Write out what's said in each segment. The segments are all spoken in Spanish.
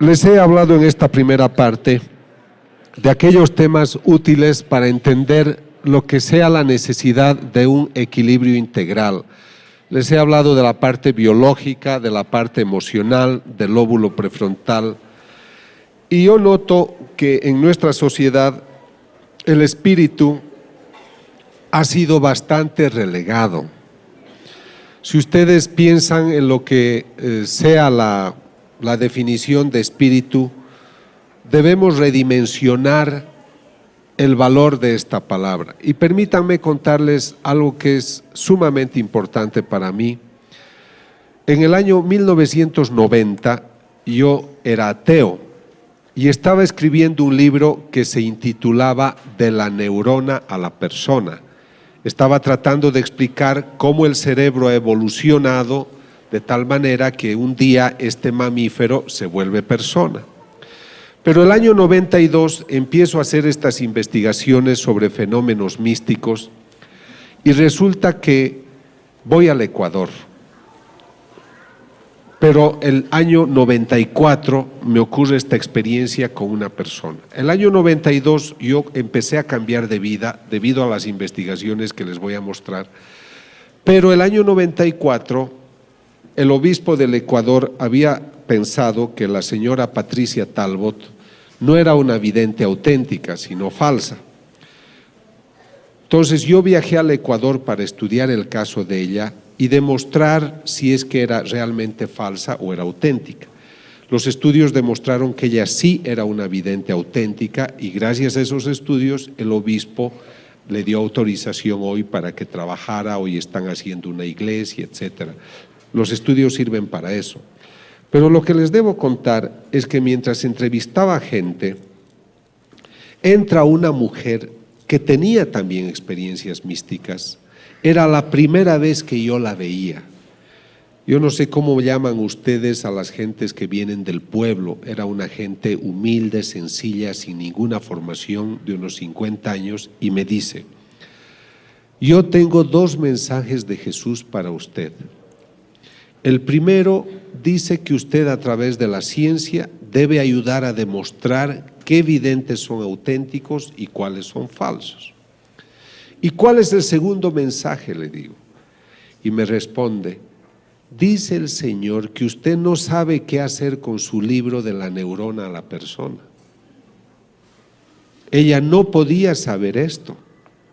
Les he hablado en esta primera parte de aquellos temas útiles para entender lo que sea la necesidad de un equilibrio integral. Les he hablado de la parte biológica, de la parte emocional, del lóbulo prefrontal. Y yo noto que en nuestra sociedad el espíritu ha sido bastante relegado. Si ustedes piensan en lo que sea la definición de espíritu, debemos redimensionar el valor de esta palabra. Y permítanme contarles algo que es sumamente importante para mí. En el año 1990 yo era ateo y estaba escribiendo un libro que se intitulaba De la neurona a la persona. Estaba tratando de explicar cómo el cerebro ha evolucionado de tal manera que un día este mamífero se vuelve persona. Pero el año 92 empiezo a hacer estas investigaciones sobre fenómenos místicos y resulta que voy al Ecuador. Pero el año 94 me ocurre esta experiencia con una persona. El año 92 yo empecé a cambiar de vida debido a las investigaciones que les voy a mostrar. Pero el año 94 el obispo del Ecuador había pensado que la señora Patricia Talbot no era una vidente auténtica, sino falsa. Entonces yo viajé al Ecuador para estudiar el caso de ella y demostrar si es que era realmente falsa o era auténtica. Los estudios demostraron que ella sí era una vidente auténtica y gracias a esos estudios el obispo le dio autorización hoy para que trabajara, hoy están haciendo una iglesia, etcétera. Los estudios sirven para eso. Pero lo que les debo contar es que mientras entrevistaba gente, entra una mujer que tenía también experiencias místicas. Era la primera vez que yo la veía. Yo no sé cómo llaman ustedes a las gentes que vienen del pueblo. Era una gente humilde, sencilla, sin ninguna formación, de unos 50 años, y me dice: yo tengo 2 mensajes de Jesús para usted. El primero dice que usted a través de la ciencia debe ayudar a demostrar qué videntes son auténticos y cuáles son falsos. ¿Y cuál es el segundo mensaje?, le digo. Y me responde: dice el Señor que usted no sabe qué hacer con su libro de la neurona a la persona. Ella no podía saber esto.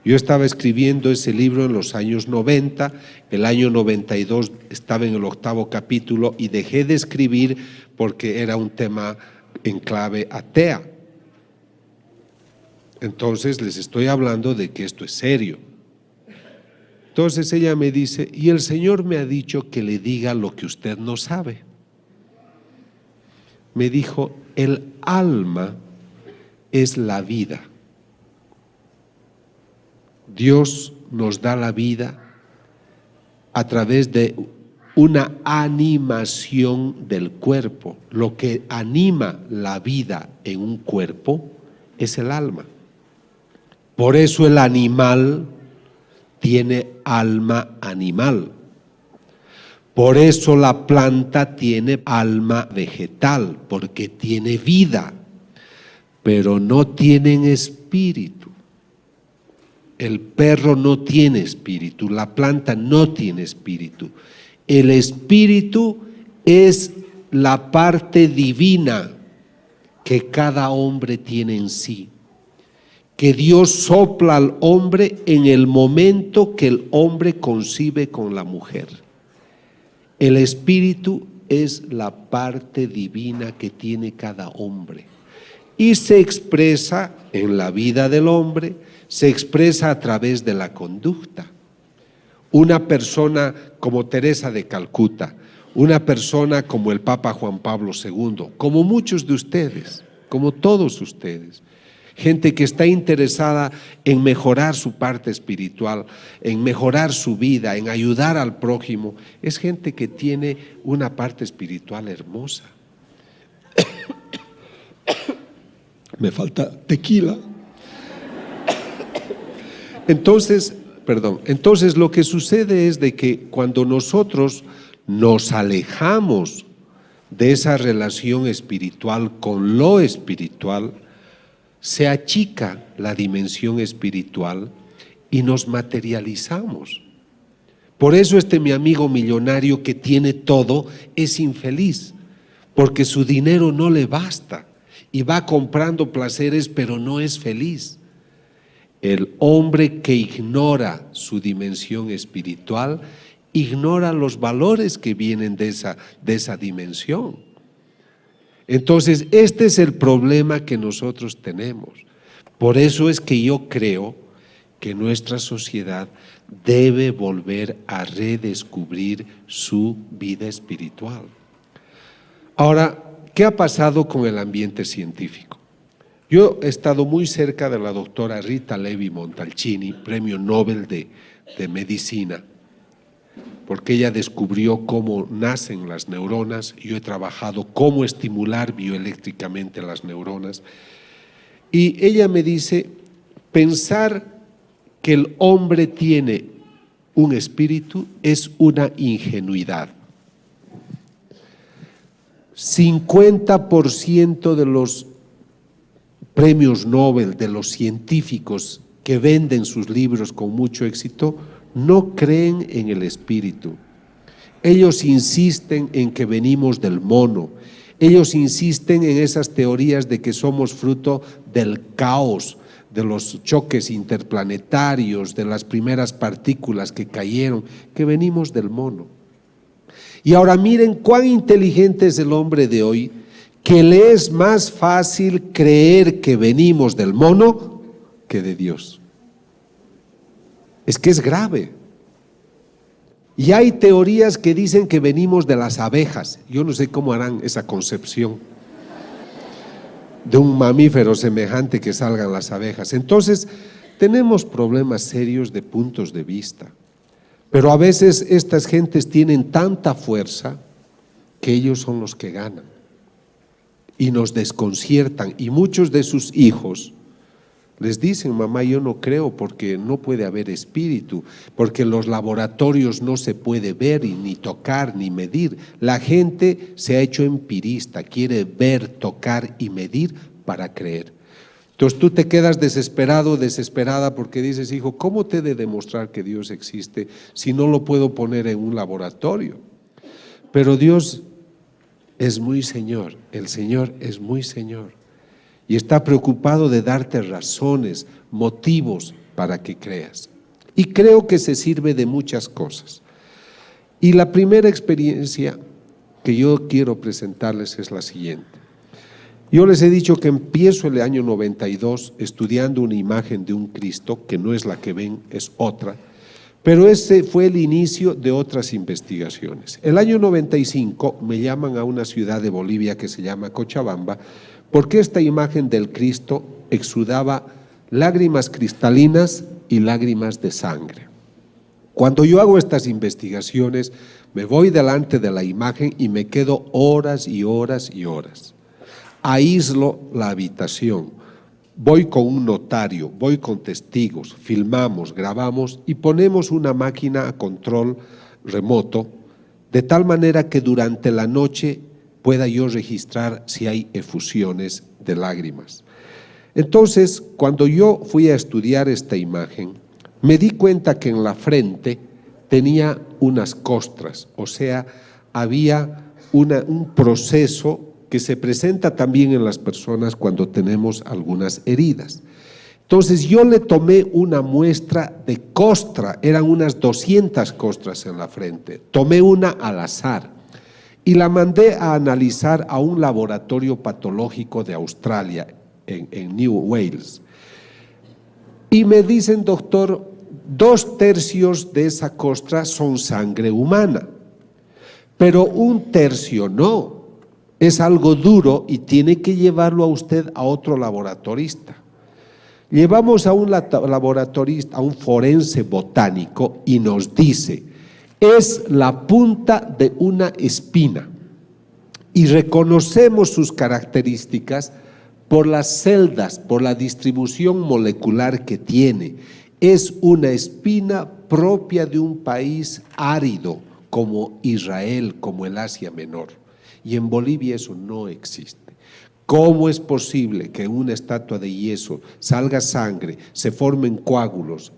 Yo estaba escribiendo ese libro en los años 90, el año 92 estaba en el 8º capítulo y dejé de escribir porque era un tema en clave atea. Entonces les estoy hablando de que esto es serio. Entonces ella me dice: y el Señor me ha dicho que le diga lo que usted no sabe. Me dijo: el alma es la vida. Dios nos da la vida a través de una animación del cuerpo. Lo que anima la vida en un cuerpo es el alma. Por eso el animal tiene alma animal. Por eso la planta tiene alma vegetal, porque tiene vida, pero no tienen espíritu. El perro no tiene espíritu, la planta no tiene espíritu. El espíritu es la parte divina que cada hombre tiene en sí, que Dios sopla al hombre en el momento que el hombre concibe con la mujer. El espíritu es la parte divina que tiene cada hombre y se expresa en la vida del hombre, se expresa a través de la conducta. Una persona como Teresa de Calcuta, una persona como el Papa Juan Pablo II, como muchos de ustedes, como todos ustedes, gente que está interesada en mejorar su parte espiritual, en mejorar su vida, en ayudar al prójimo, es gente que tiene una parte espiritual hermosa. Me falta tequila. Entonces lo que sucede es de que cuando nosotros nos alejamos de esa relación espiritual con lo espiritual, se achica la dimensión espiritual y nos materializamos. Por eso mi amigo millonario que tiene todo es infeliz, porque su dinero no le basta y va comprando placeres, pero no es feliz. El hombre que ignora su dimensión espiritual ignora los valores que vienen de esa dimensión. Entonces, este es el problema que nosotros tenemos. Por eso es que yo creo que nuestra sociedad debe volver a redescubrir su vida espiritual. Ahora, ¿qué ha pasado con el ambiente científico? Yo he estado muy cerca de la doctora Rita Levi Montalcini, premio Nobel de Medicina, porque ella descubrió cómo nacen las neuronas. Yo he trabajado cómo estimular bioeléctricamente las neuronas. Y ella me dice, pensar que el hombre tiene un espíritu es una ingenuidad. 50% de los premios Nobel, de los científicos que venden sus libros con mucho éxito, no creen en el espíritu. Ellos insisten en que venimos del mono. Ellos insisten en esas teorías de que somos fruto del caos, de los choques interplanetarios, de las primeras partículas que cayeron, que venimos del mono. Y ahora miren cuán inteligente es el hombre de hoy, que le es más fácil creer que venimos del mono que de Dios. Es que es grave. Y hay teorías que dicen que venimos de las abejas. Yo no sé cómo harán esa concepción de un mamífero semejante que salgan las abejas. Entonces, tenemos problemas serios de puntos de vista. Pero a veces estas gentes tienen tanta fuerza que ellos son los que ganan y nos desconciertan. Y muchos de sus hijos les dicen, mamá, yo no creo porque no puede haber espíritu, porque en los laboratorios no se puede ver y ni tocar ni medir. La gente se ha hecho empirista, quiere ver, tocar y medir para creer. Entonces tú te quedas desesperado, desesperada, porque dices, hijo, ¿cómo te he de demostrar que Dios existe si no lo puedo poner en un laboratorio? Pero Dios es muy Señor, el Señor es muy Señor. Y está preocupado de darte razones, motivos para que creas. Y creo que se sirve de muchas cosas. Y la primera experiencia que yo quiero presentarles es la siguiente. Yo les he dicho que empiezo el año 92 estudiando una imagen de un Cristo, que no es la que ven, es otra, pero ese fue el inicio de otras investigaciones. El año 95 me llaman a una ciudad de Bolivia que se llama Cochabamba, porque esta imagen del Cristo exudaba lágrimas cristalinas y lágrimas de sangre. Cuando yo hago estas investigaciones, me voy delante de la imagen y me quedo horas y horas y horas. Aíslo la habitación, voy con un notario, voy con testigos, filmamos, grabamos y ponemos una máquina a control remoto, de tal manera que durante la noche pueda yo registrar si hay efusiones de lágrimas. Entonces, cuando yo fui a estudiar esta imagen, me di cuenta que en la frente tenía unas costras, o sea, había un proceso que se presenta también en las personas cuando tenemos algunas heridas. Entonces yo le tomé una muestra de costra, eran unas 200 costras en la frente, tomé una al azar y la mandé a analizar a un laboratorio patológico de Australia, en New Wales. Y me dicen, doctor, 2/3 de esa costra son sangre humana, pero 1/3 no. Es algo duro y tiene que llevarlo a usted a otro laboratorista. Llevamos a un laboratorista, a un forense botánico, y nos dice, es la punta de una espina. Y reconocemos sus características por las celdas, por la distribución molecular que tiene. Es una espina propia de un país árido como Israel, como el Asia Menor. Y en Bolivia eso no existe. ¿Cómo es posible que en una estatua de yeso salga sangre, se formen coágulos,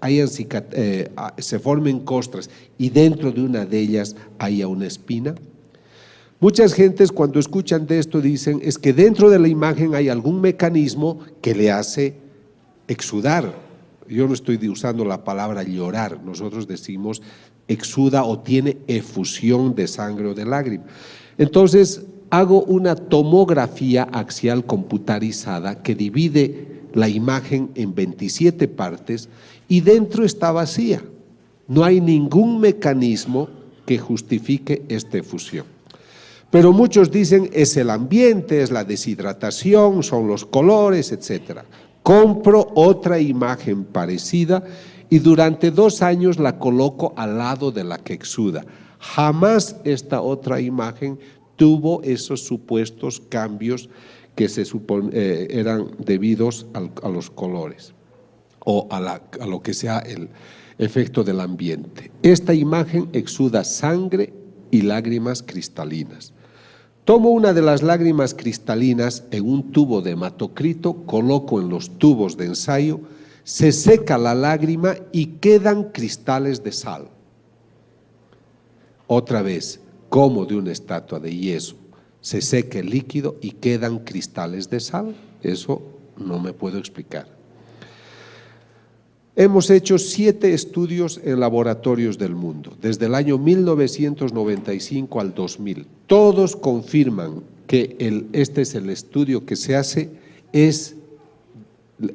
se formen costras y dentro de una de ellas haya una espina? Muchas gentes cuando escuchan de esto dicen, es que dentro de la imagen hay algún mecanismo que le hace exudar. Yo no estoy usando la palabra llorar, nosotros decimos exuda o tiene efusión de sangre o de lágrima. Entonces hago una tomografía axial computarizada que divide la imagen en 27 partes y dentro está vacía. No hay ningún mecanismo que justifique esta efusión. Pero muchos dicen es el ambiente, es la deshidratación, son los colores, etc. Compro otra imagen parecida y durante 2 años la coloco al lado de la que exuda. Jamás esta otra imagen tuvo esos supuestos cambios que eran debidos a los colores o a lo que sea el efecto del ambiente. Esta imagen exuda sangre y lágrimas cristalinas. Tomo una de las lágrimas cristalinas en un tubo de hematocrito, coloco en los tubos de ensayo, se seca la lágrima y quedan cristales de sal. Otra vez, como de una estatua de yeso, se seca el líquido y quedan cristales de sal. Eso no me puedo explicar. Hemos hecho 7 estudios en laboratorios del mundo, desde el año 1995 al 2000. Todos confirman que este es el estudio que se hace,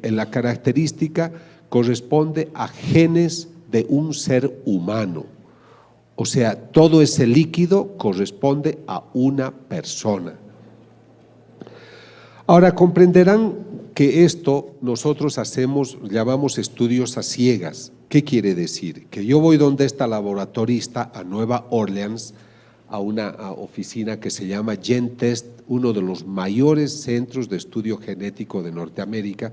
la característica corresponde a genes de un ser humano. O sea, todo ese líquido corresponde a una persona. Ahora comprenderán que esto nosotros llamamos estudios a ciegas. ¿Qué quiere decir? Que yo voy donde esta laboratorista a Nueva Orleans, a una oficina que se llama GenTest, uno de los mayores centros de estudio genético de Norteamérica,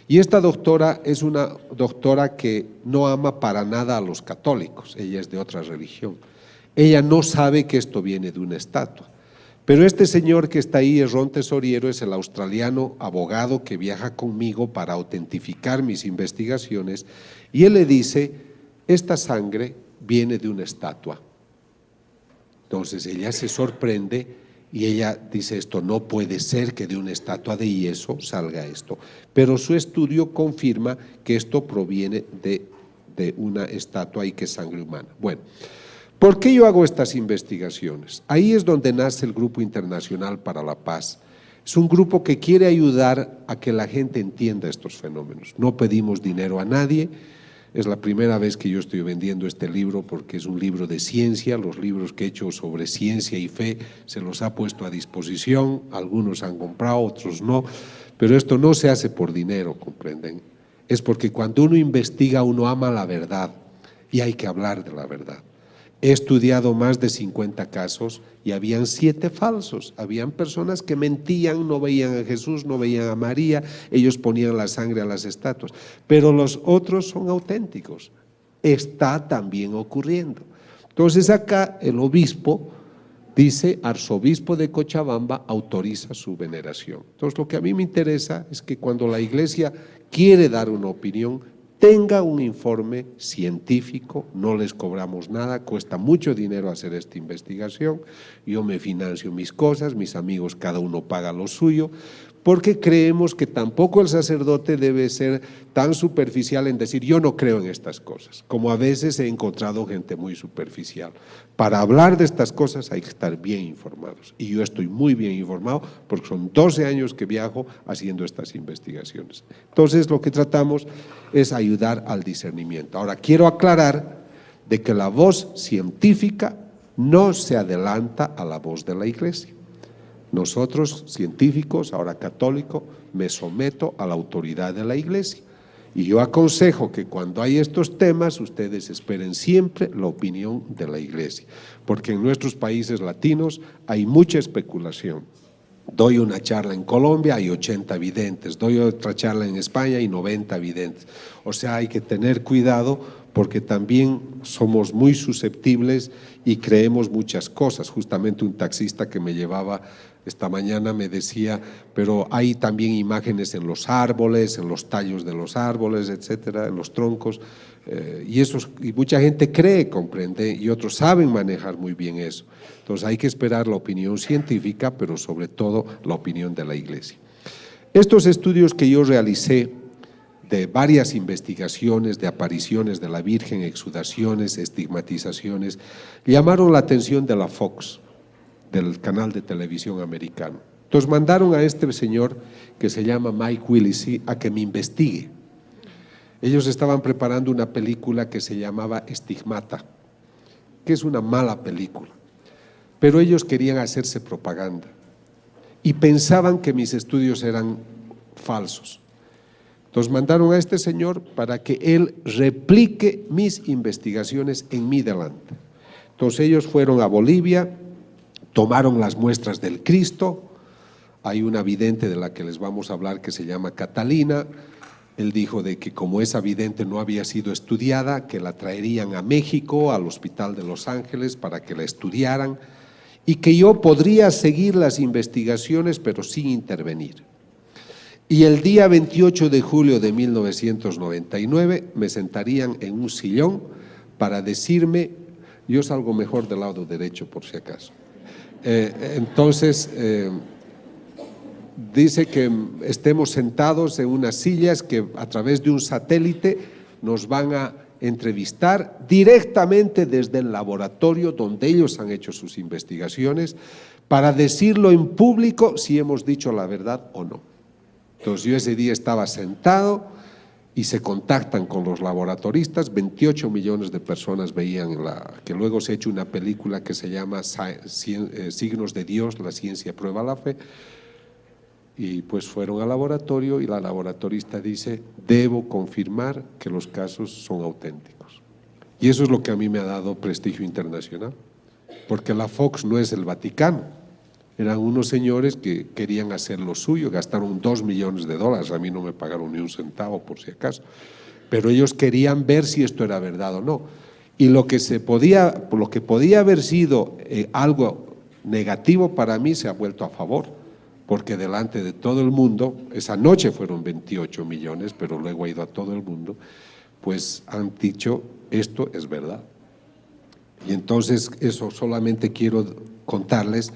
y esta doctora es una doctora que no ama para nada a los católicos, ella es de otra religión. Ella no sabe que esto viene de una estatua. Pero este señor que está ahí, Ron Tesoriero, es el australiano abogado que viaja conmigo para autentificar mis investigaciones, y él le dice, esta sangre viene de una estatua. Entonces ella se sorprende y ella dice, esto no puede ser que de una estatua de yeso salga esto. Pero su estudio confirma que esto proviene de una estatua y que es sangre humana. Bueno, ¿por qué yo hago estas investigaciones? Ahí es donde nace el Grupo Internacional para la Paz. Es un grupo que quiere ayudar a que la gente entienda estos fenómenos. No pedimos dinero a nadie. Es la primera vez que yo estoy vendiendo este libro porque es un libro de ciencia. Los libros que he hecho sobre ciencia y fe se los ha puesto a disposición. Algunos han comprado, otros no. Pero esto no se hace por dinero, ¿comprenden? Es porque cuando uno investiga, uno ama la verdad y hay que hablar de la verdad. He estudiado más de 50 casos y habían 7 falsos. Habían personas que mentían, no veían a Jesús, no veían a María, ellos ponían la sangre a las estatuas. Pero los otros son auténticos. Está también ocurriendo. Entonces acá el obispo dice, arzobispo de Cochabamba autoriza su veneración. Entonces lo que a mí me interesa es que cuando la iglesia quiere dar una opinión, tenga un informe científico, no les cobramos nada, cuesta mucho dinero hacer esta investigación, yo me financio mis cosas, mis amigos cada uno paga lo suyo, porque creemos que tampoco el sacerdote debe ser tan superficial en decir yo no creo en estas cosas, como a veces he encontrado gente muy superficial. Para hablar de estas cosas hay que estar bien informados y yo estoy muy bien informado porque son 12 años que viajo haciendo estas investigaciones. Entonces lo que tratamos es ayudar al discernimiento. Ahora quiero aclarar de que la voz científica no se adelanta a la voz de la iglesia. Nosotros, científicos, ahora católico, me someto a la autoridad de la iglesia. Y yo aconsejo que cuando hay estos temas, ustedes esperen siempre la opinión de la iglesia, porque en nuestros países latinos hay mucha especulación. Doy una charla en Colombia, hay 80 videntes, doy otra charla en España y 90 videntes. O sea, hay que tener cuidado porque también somos muy susceptibles y creemos muchas cosas. Justamente un taxista que me llevaba esta mañana me decía, pero hay también imágenes en los árboles, en los tallos de los árboles, etcétera, en los troncos, y mucha gente cree, comprende, y otros saben manejar muy bien eso. Entonces hay que esperar la opinión científica, pero sobre todo la opinión de la Iglesia. Estos estudios que yo realicé de varias investigaciones de apariciones de la Virgen, exudaciones, estigmatizaciones, llamaron la atención de la Fox, del canal de televisión americano. Entonces mandaron a este señor que se llama Mike Willesee a que me investigue. Ellos estaban preparando una película que se llamaba Estigmata, que es una mala película, pero ellos querían hacerse propaganda y pensaban que mis estudios eran falsos. Entonces mandaron a este señor para que él replique mis investigaciones en mi delante. Entonces ellos fueron a Bolivia, tomaron las muestras del Cristo. Hay una vidente de la que les vamos a hablar que se llama Catalina. Él dijo de que como esa vidente no había sido estudiada, que la traerían a México, al Hospital de Los Ángeles, para que la estudiaran, y que yo podría seguir las investigaciones, pero sin intervenir. Y el día 28 de julio de 1999 me sentarían en un sillón para decirme, yo salgo mejor del lado derecho por si acaso. Entonces, dice que estemos sentados en unas sillas que a través de un satélite nos van a entrevistar directamente desde el laboratorio donde ellos han hecho sus investigaciones para decirlo en público si hemos dicho la verdad o no. Entonces yo ese día estaba sentado y se contactan con los laboratoristas, 28 millones de personas veían que luego se ha hecho una película que se llama Signos de Dios, la ciencia prueba la fe, y pues fueron al laboratorio y la laboratorista dice, debo confirmar que los casos son auténticos. Y eso es lo que a mí me ha dado prestigio internacional, porque la Fox no es el Vaticano. Eran unos señores que querían hacer lo suyo, gastaron $2 millones, a mí no me pagaron ni un centavo por si acaso, pero ellos querían ver si esto era verdad o no. Y lo que podía haber sido algo negativo para mí se ha vuelto a favor, porque delante de todo el mundo, esa noche fueron 28 millones, pero luego ha ido a todo el mundo, pues han dicho, esto es verdad. Y entonces eso solamente quiero contarles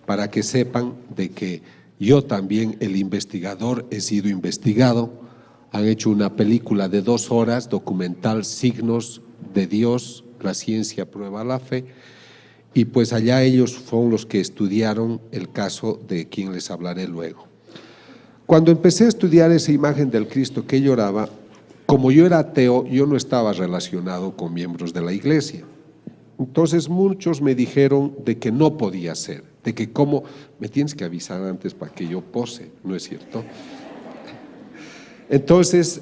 para que sepan de que yo también, el investigador, he sido investigado. Han hecho una película de 2 horas, documental, Signos de Dios, la ciencia prueba la fe, y pues allá ellos fueron los que estudiaron el caso de quien les hablaré luego. Cuando empecé a estudiar esa imagen del Cristo que lloraba, como yo era ateo, yo no estaba relacionado con miembros de la iglesia. Entonces muchos me dijeron de que no podía ser, de que cómo, me tienes que avisar antes para que yo pose, ¿no es cierto? Entonces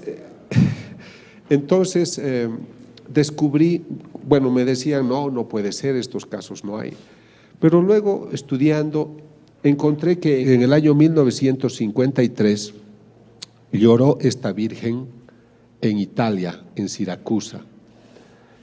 descubrí, bueno, me decían, no puede ser, estos casos no hay. Pero luego estudiando, encontré que en el año 1953 lloró esta Virgen en Italia, en Siracusa.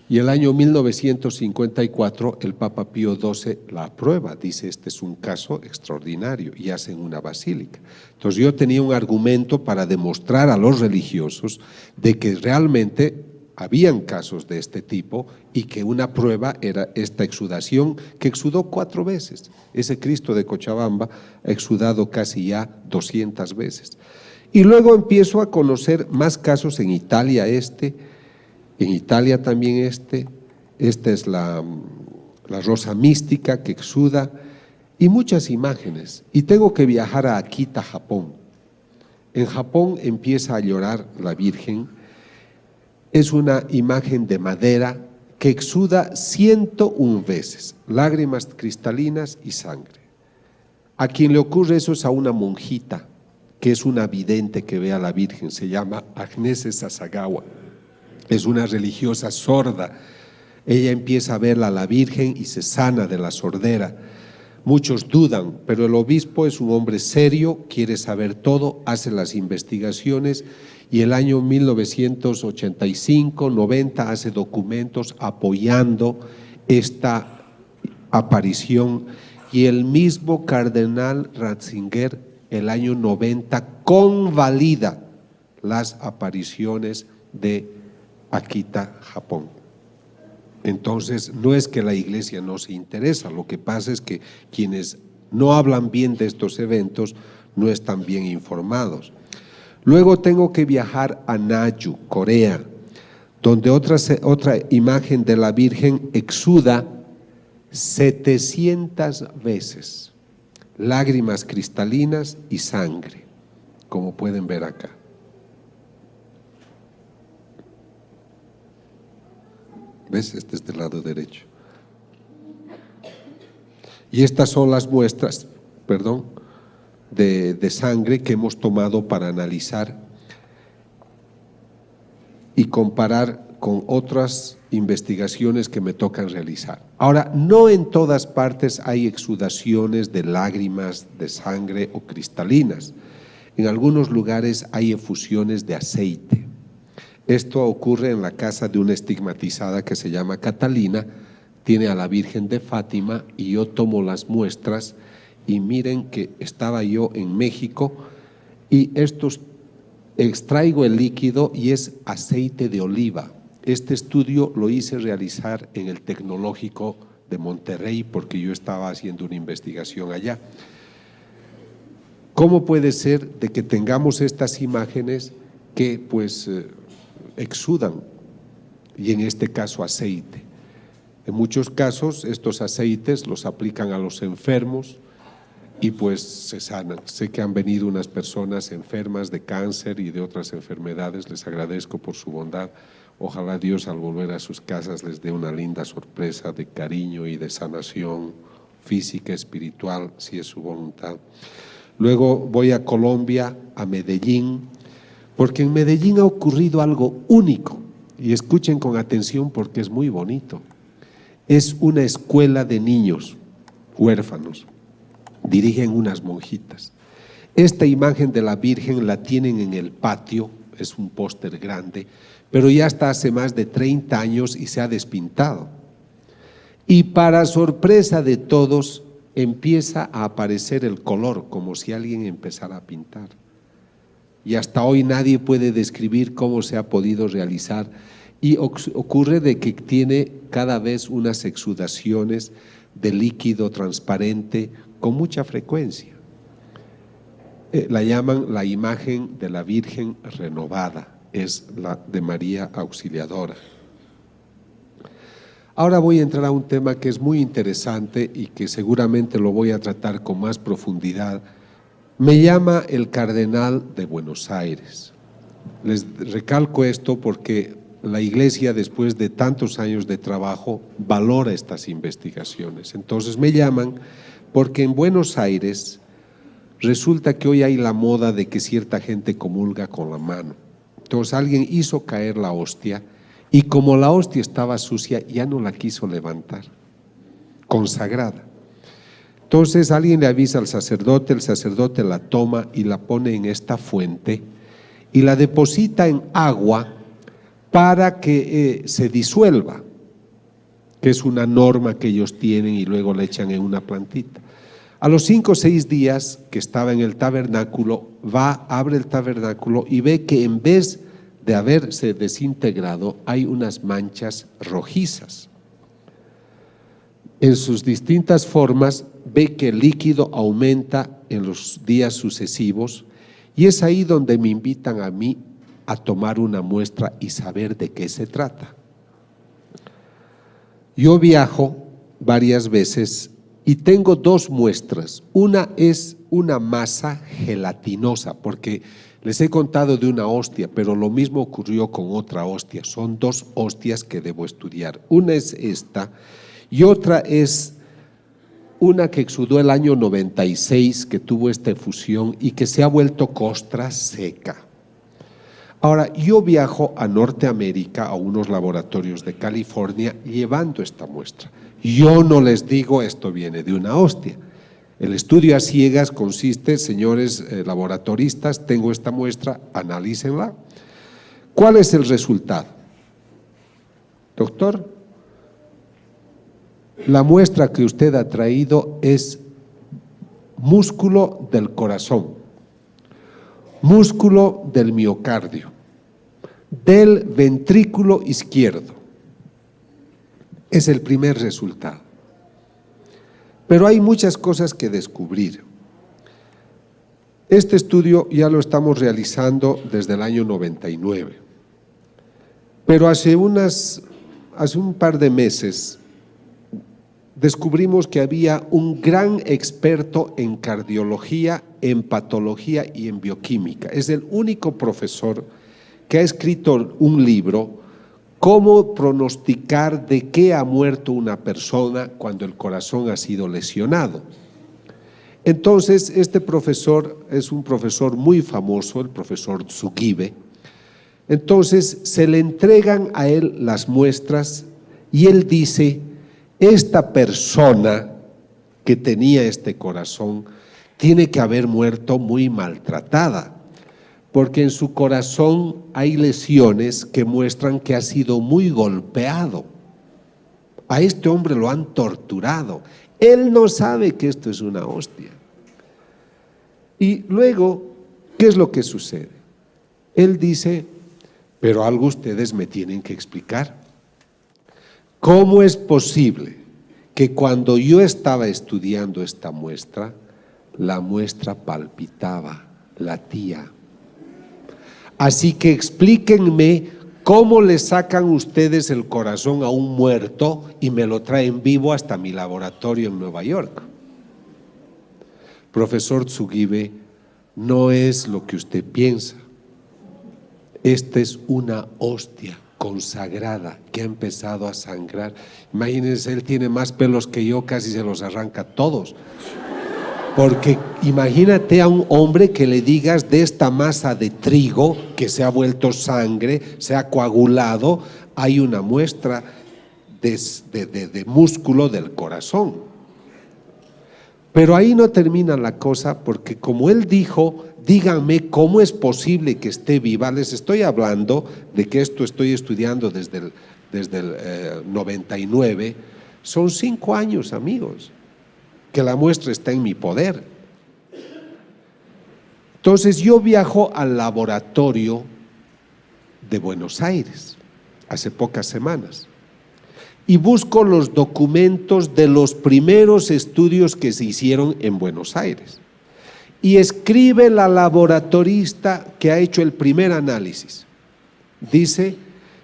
Y el año 1954 el Papa Pío XII la aprueba, dice este es un caso extraordinario y hacen una basílica. Entonces yo tenía un argumento para demostrar a los religiosos de que realmente habían casos de este tipo y que una prueba era esta exudación que exudó 4 veces. Ese Cristo de Cochabamba ha exudado casi ya 200 veces. Y luego empiezo a conocer más casos en Italia en Italia también esta es la rosa mística que exuda y muchas imágenes. Y tengo que viajar a Akita, Japón. En Japón empieza a llorar la Virgen. Es una imagen de madera que exuda 101 veces, lágrimas cristalinas y sangre. A quien le ocurre eso es a una monjita, que es una vidente que ve a la Virgen, se llama Agnese Sasagawa. Es una religiosa sorda. Ella empieza a verla a la Virgen y se sana de la sordera. Muchos dudan, pero el obispo es un hombre serio, quiere saber todo, hace las investigaciones y el año 1985-90 hace documentos apoyando esta aparición, y el mismo cardenal Ratzinger el año 90 convalida las apariciones de Akita, Japón. Entonces, no es que la Iglesia no se interesa, lo que pasa es que quienes no hablan bien de estos eventos no están bien informados. Luego tengo que viajar a Naju, Corea, donde otra imagen de la Virgen exuda 700 veces lágrimas cristalinas y sangre, como pueden ver acá. ¿Ves? Este es del lado derecho. Y estas son las muestras, de sangre que hemos tomado para analizar y comparar con otras investigaciones que me tocan realizar. Ahora, no en todas partes hay exudaciones de lágrimas, de sangre o cristalinas. En algunos lugares hay efusiones de aceite. Esto ocurre en la casa de una estigmatizada que se llama Catalina, tiene a la Virgen de Fátima, y yo tomo las muestras y miren que estaba yo en México y extraigo el líquido y es aceite de oliva. Este estudio lo hice realizar en el Tecnológico de Monterrey porque yo estaba haciendo una investigación allá. ¿Cómo puede ser de que tengamos estas imágenes que pues exudan, y en este caso aceite? En muchos casos estos aceites los aplican a los enfermos y pues se sanan. Sé que han venido unas personas enfermas de cáncer y de otras enfermedades, les agradezco por su bondad. Ojalá Dios al volver a sus casas les dé una linda sorpresa de cariño y de sanación física, espiritual, si es su voluntad. Luego voy a Colombia, a Medellín, porque en Medellín ha ocurrido algo único, y escuchen con atención porque es muy bonito. Es una escuela de niños huérfanos, dirigen unas monjitas. Esta imagen de la Virgen la tienen en el patio, es un póster grande, pero ya está hace más de 30 años y se ha despintado. Y para sorpresa de todos, empieza a aparecer el color, como si alguien empezara a pintar. Y hasta hoy nadie puede describir cómo se ha podido realizar, y ocurre de que tiene cada vez unas exudaciones de líquido transparente con mucha frecuencia. La llaman la imagen de la Virgen renovada, es la de María Auxiliadora. Ahora voy a entrar a un tema que es muy interesante y que seguramente lo voy a tratar con más profundidad. Me llama el cardenal de Buenos Aires. Les recalco esto porque la Iglesia, después de tantos años de trabajo, valora estas investigaciones. Entonces me llaman porque en Buenos Aires resulta que hoy hay la moda de que cierta gente comulga con la mano. Entonces alguien hizo caer la hostia y como la hostia estaba sucia ya no la quiso levantar, consagrada. Entonces alguien le avisa al sacerdote, el sacerdote la toma y la pone en esta fuente y la deposita en agua para que se disuelva, que es una norma que ellos tienen, y luego la echan en una plantita. A los 5 o 6 días que estaba en el tabernáculo, abre el tabernáculo y ve que en vez de haberse desintegrado hay unas manchas rojizas. En sus distintas formas ve que el líquido aumenta en los días sucesivos y es ahí donde me invitan a mí a tomar una muestra y saber de qué se trata. Yo viajo varias veces y tengo 2 muestras. Una es una masa gelatinosa, porque les he contado de una hostia, pero lo mismo ocurrió con otra hostia. Son 2 hostias que debo estudiar. Una es esta y otra es una que exudó el año 96, que tuvo esta efusión y que se ha vuelto costra seca. Ahora, yo viajo a Norteamérica, a unos laboratorios de California, llevando esta muestra. Yo no les digo esto viene de una hostia, El estudio a ciegas consiste, señores laboratoristas, tengo esta muestra, analícenla. ¿Cuál es el resultado? Doctor, la muestra que usted ha traído es músculo del corazón, músculo del miocardio, del ventrículo izquierdo. Es el primer resultado. Pero hay muchas cosas que descubrir. Este estudio ya lo estamos realizando desde el año 99. Pero hace un par de meses descubrimos que había un gran experto en cardiología, en patología y en bioquímica. Es el único profesor que ha escrito un libro, Cómo pronosticar de qué ha muerto una persona cuando el corazón ha sido lesionado. Entonces, este profesor es un profesor muy famoso, el profesor Tsugibe. Entonces, se le entregan a él las muestras y él dice, esta persona que tenía este corazón tiene que haber muerto muy maltratada, porque en su corazón hay lesiones que muestran que ha sido muy golpeado. A este hombre lo han torturado. Él no sabe que esto es una hostia. Y luego, ¿qué es lo que sucede? Él dice, pero algo ustedes me tienen que explicar. ¿Cómo es posible que cuando yo estaba estudiando esta muestra, la muestra palpitaba, latía? Así que explíquenme cómo le sacan ustedes el corazón a un muerto y me lo traen vivo hasta mi laboratorio en Nueva York. Profesor Tsugibe, no es lo que usted piensa. Esta es una hostia consagrada que ha empezado a sangrar. Imagínense, él tiene más pelos que yo, casi se los arranca todos. Porque imagínate a un hombre que le digas de esta masa de trigo que se ha vuelto sangre, se ha coagulado, hay una muestra de músculo del corazón. Pero ahí no termina la cosa, porque como él dijo, díganme cómo es posible que esté viva. Les estoy hablando de que esto estoy estudiando desde el 99, son 5 años, amigos, que la muestra está en mi poder. Entonces yo viajo al laboratorio de Buenos Aires hace pocas semanas y busco los documentos de los primeros estudios que se hicieron en Buenos Aires. Y escribe la laboratorista que ha hecho el primer análisis. Dice,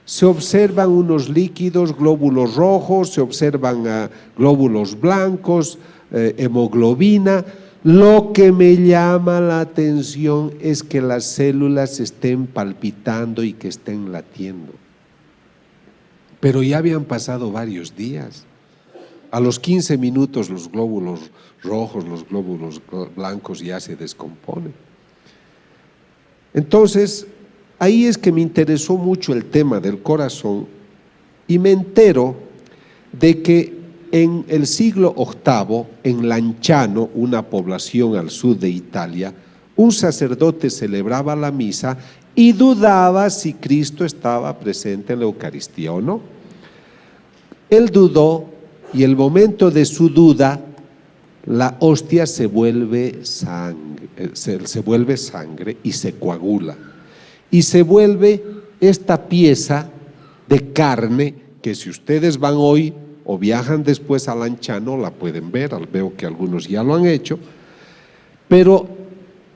se observan unos líquidos, glóbulos rojos, se observan glóbulos blancos, hemoglobina. Lo que me llama la atención es que las células estén palpitando y que estén latiendo. Pero ya habían pasado varios días. A los 15 minutos los glóbulos rojos, los glóbulos blancos ya se descomponen. Entonces, ahí es que me interesó mucho el tema del corazón y me entero de que en el siglo VIII, en Lanciano, una población al sur de Italia, un sacerdote celebraba la misa y dudaba si Cristo estaba presente en la Eucaristía o no. Él dudó y el momento de su duda, la hostia se vuelve sangre y se coagula. Y se vuelve esta pieza de carne que si ustedes van hoy o viajan después a Lanciano, la pueden ver, veo que algunos ya lo han hecho, pero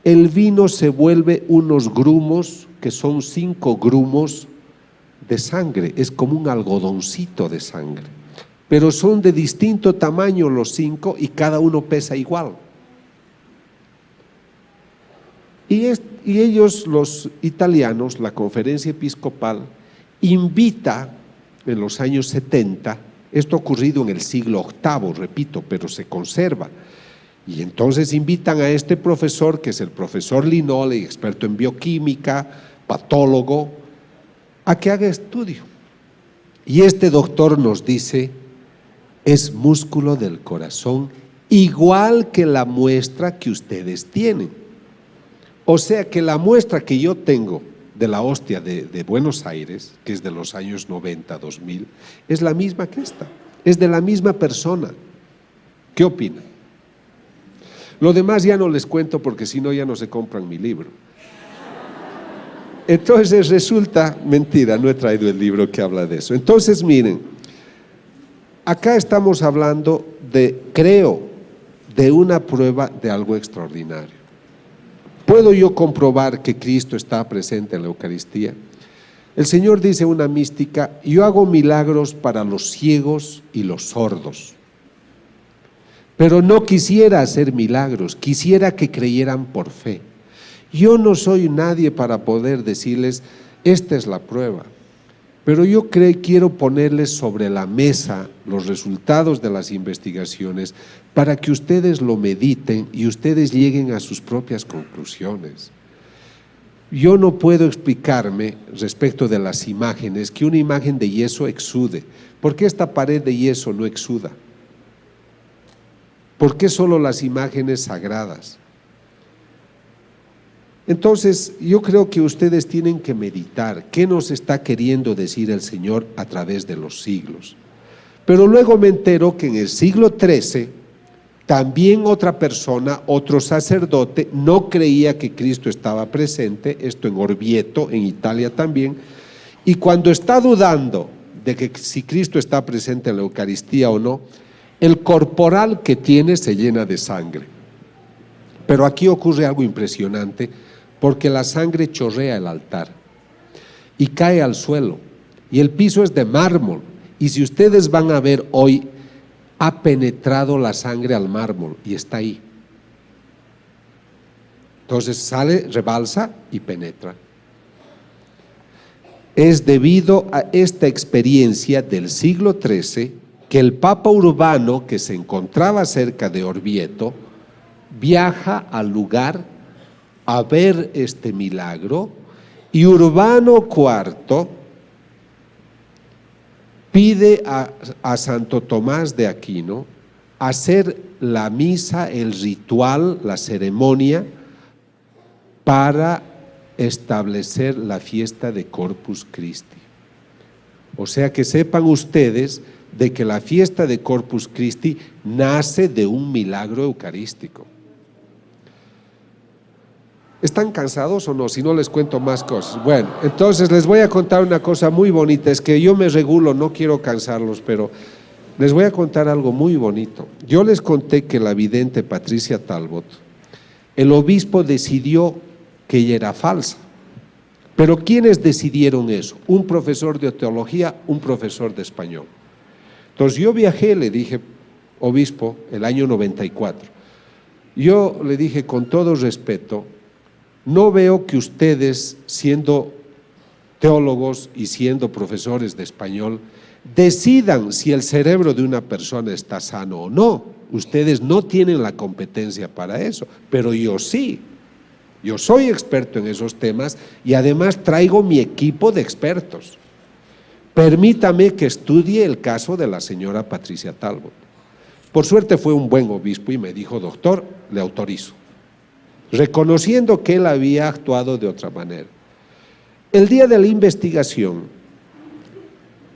el vino se vuelve unos grumos que son 5 grumos de sangre, es como un algodoncito de sangre, pero son de distinto tamaño los 5 y cada uno pesa igual. Y ellos, los italianos, la conferencia episcopal, invita en los años 70, esto ha ocurrido en el siglo VIII, repito, pero se conserva. Y entonces invitan a este profesor, que es el profesor Linole, experto en bioquímica, patólogo, a que haga estudio. Y este doctor nos dice, es músculo del corazón igual que la muestra que ustedes tienen. O sea que la muestra que yo tengo de la hostia de Buenos Aires, que es de los años 90, 2000, es la misma que esta, es de la misma persona. ¿Qué opinan? Lo demás ya no les cuento porque si no ya no se compran mi libro. Entonces resulta mentira, no he traído el libro que habla de eso. Entonces miren, acá estamos hablando creo, de una prueba de algo extraordinario. ¿Puedo yo comprobar que Cristo está presente en la Eucaristía? El Señor dice una mística: yo hago milagros para los ciegos y los sordos. Pero no quisiera hacer milagros, quisiera que creyeran por fe. Yo no soy nadie para poder decirles, esta es la prueba. Pero yo quiero ponerles sobre la mesa los resultados de las investigaciones para que ustedes lo mediten y ustedes lleguen a sus propias conclusiones. Yo no puedo explicarme respecto de las imágenes que una imagen de yeso exude. ¿Por qué esta pared de yeso no exuda? ¿Por qué solo las imágenes sagradas? Entonces, yo creo que ustedes tienen que meditar qué nos está queriendo decir el Señor a través de los siglos. Pero luego me entero que en el siglo XIII, también otra persona, otro sacerdote, no creía que Cristo estaba presente, esto en Orvieto, en Italia también, y cuando está dudando de que si Cristo está presente en la Eucaristía o no, el corporal que tiene se llena de sangre. Pero aquí ocurre algo impresionante, porque la sangre chorrea el altar y cae al suelo, y el piso es de mármol, y si ustedes van a ver hoy, ha penetrado la sangre al mármol y está ahí. Entonces sale, rebalsa y penetra. Es debido a esta experiencia del siglo XIII que el Papa Urbano, que se encontraba cerca de Orvieto, viaja al lugar a ver este milagro, y Urbano IV pide a Santo Tomás de Aquino hacer la misa, el ritual, la ceremonia para establecer la fiesta de Corpus Christi. O sea que sepan ustedes de que la fiesta de Corpus Christi nace de un milagro eucarístico. ¿Están cansados o no? Si no les cuento más cosas. Bueno, entonces les voy a contar una cosa muy bonita. Es que yo me regulo, no quiero cansarlos, pero les voy a contar algo muy bonito. Yo les conté que la vidente Patricia Talbot, el obispo decidió que ella era falsa. Pero ¿quiénes decidieron eso? Un profesor de teología, un profesor de español. Entonces yo viajé, le dije, obispo, el año 94. Yo le dije con todo respeto, no veo que ustedes, siendo teólogos y siendo profesores de español, decidan si el cerebro de una persona está sano o no. Ustedes no tienen la competencia para eso, pero yo sí. Yo soy experto en esos temas y además traigo mi equipo de expertos. Permítame que estudie el caso de la señora Patricia Talbot. Por suerte fue un buen obispo y me dijo, doctor, le autorizo, reconociendo que él había actuado de otra manera. El día de la investigación,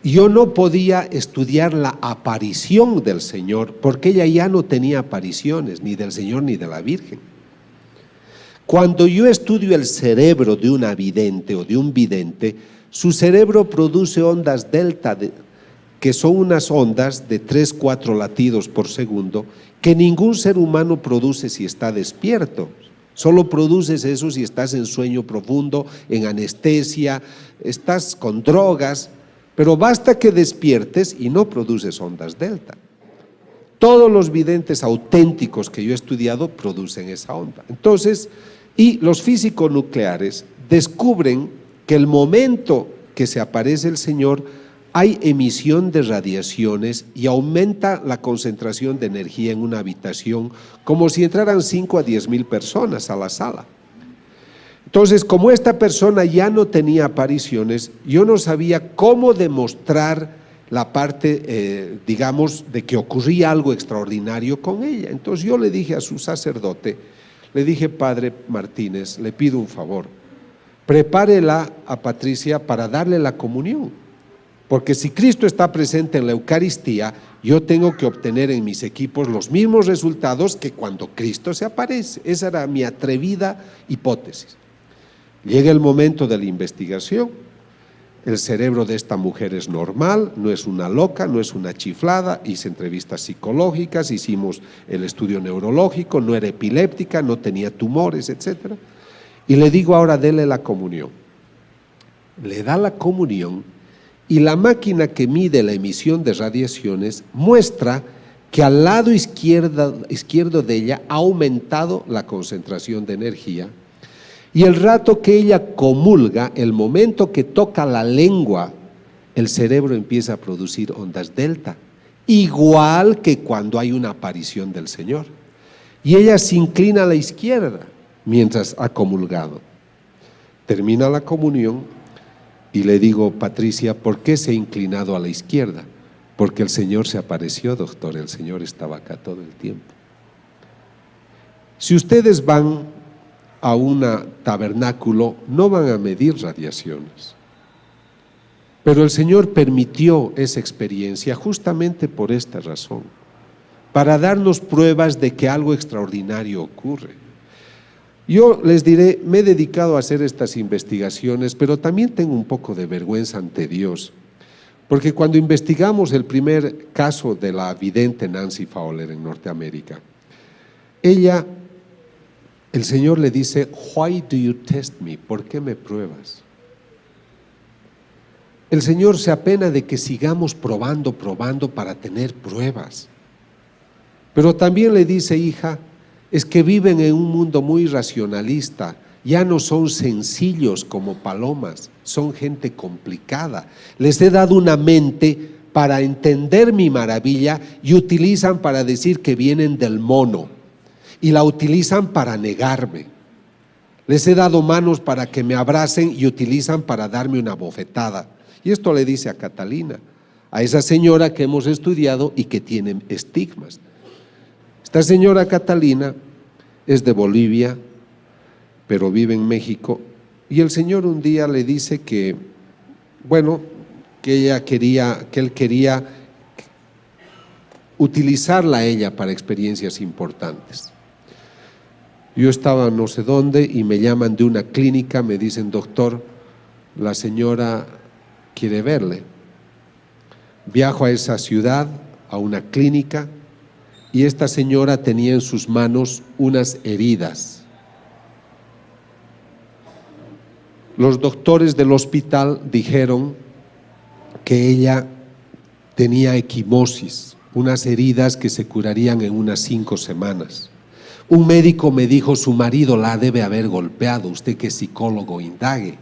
yo no podía estudiar la aparición del Señor, porque ella ya no tenía apariciones, ni del Señor ni de la Virgen. Cuando yo estudio el cerebro de una vidente o de un vidente, su cerebro produce ondas delta, que son unas ondas de 3-4 latidos por segundo, que ningún ser humano produce si está despierto. Solo produces eso si estás en sueño profundo, en anestesia, estás con drogas, pero basta que despiertes y no produces ondas delta. Todos los videntes auténticos que yo he estudiado producen esa onda. Entonces, y los físicos nucleares descubren que el momento que se aparece el Señor hay emisión de radiaciones y aumenta la concentración de energía en una habitación como si entraran 5 a 10 mil personas a la sala. Entonces, como esta persona ya no tenía apariciones, yo no sabía cómo demostrar la parte, digamos, de que ocurría algo extraordinario con ella. Entonces yo le dije a su sacerdote, le dije: Padre Martínez, le pido un favor, prepárela a Patricia para darle la comunión, porque si Cristo está presente en la Eucaristía, yo tengo que obtener en mis equipos los mismos resultados que cuando Cristo se aparece. Esa era mi atrevida hipótesis. Llega el momento de la investigación. El cerebro de esta mujer es normal, no es una loca, no es una chiflada. Hice entrevistas psicológicas, hicimos el estudio neurológico, no era epiléptica, no tenía tumores, etc. Y le digo: ahora dele la comunión. Le da la comunión y la máquina que mide la emisión de radiaciones muestra que al lado izquierdo de ella ha aumentado la concentración de energía. Y el rato que ella comulga, el momento que toca la lengua, el cerebro empieza a producir ondas delta, igual que cuando hay una aparición del Señor. Y ella se inclina a la izquierda mientras ha comulgado. Termina la comunión y le digo: Patricia, ¿por qué se ha inclinado a la izquierda? Porque el Señor se apareció, doctor, el Señor estaba acá todo el tiempo. Si ustedes van a un tabernáculo, no van a medir radiaciones, pero el Señor permitió esa experiencia justamente por esta razón, para darnos pruebas de que algo extraordinario ocurre. Yo les diré, me he dedicado a hacer estas investigaciones, pero también tengo un poco de vergüenza ante Dios, porque cuando investigamos el primer caso de la vidente Nancy Fowler en Norteamérica, el Señor le dice: Why do you test me? ¿Por qué me pruebas? El Señor se apena de que sigamos probando para tener pruebas. Pero también le dice: hija, es que viven en un mundo muy racionalista, ya no son sencillos como palomas, son gente complicada. Les he dado una mente para entender mi maravilla y utilizan para decir que vienen del mono. Y la utilizan para negarme. Les he dado manos para que me abracen y utilizan para darme una bofetada. Y esto le dice a Catalina, a esa señora que hemos estudiado y que tiene estigmas. Esta señora Catalina es de Bolivia, pero vive en México, y el Señor un día le dice que, bueno, que él quería utilizarla a ella para experiencias importantes. Yo estaba no sé dónde y me llaman de una clínica, me dicen: doctor, la señora quiere verle. Viajo a esa ciudad, a una clínica, y esta señora tenía en sus manos unas heridas. Los doctores del hospital dijeron que ella tenía equimosis, unas heridas que se curarían en unas 5 semanas. Un médico me dijo: su marido la debe haber golpeado, usted que es psicólogo, indague.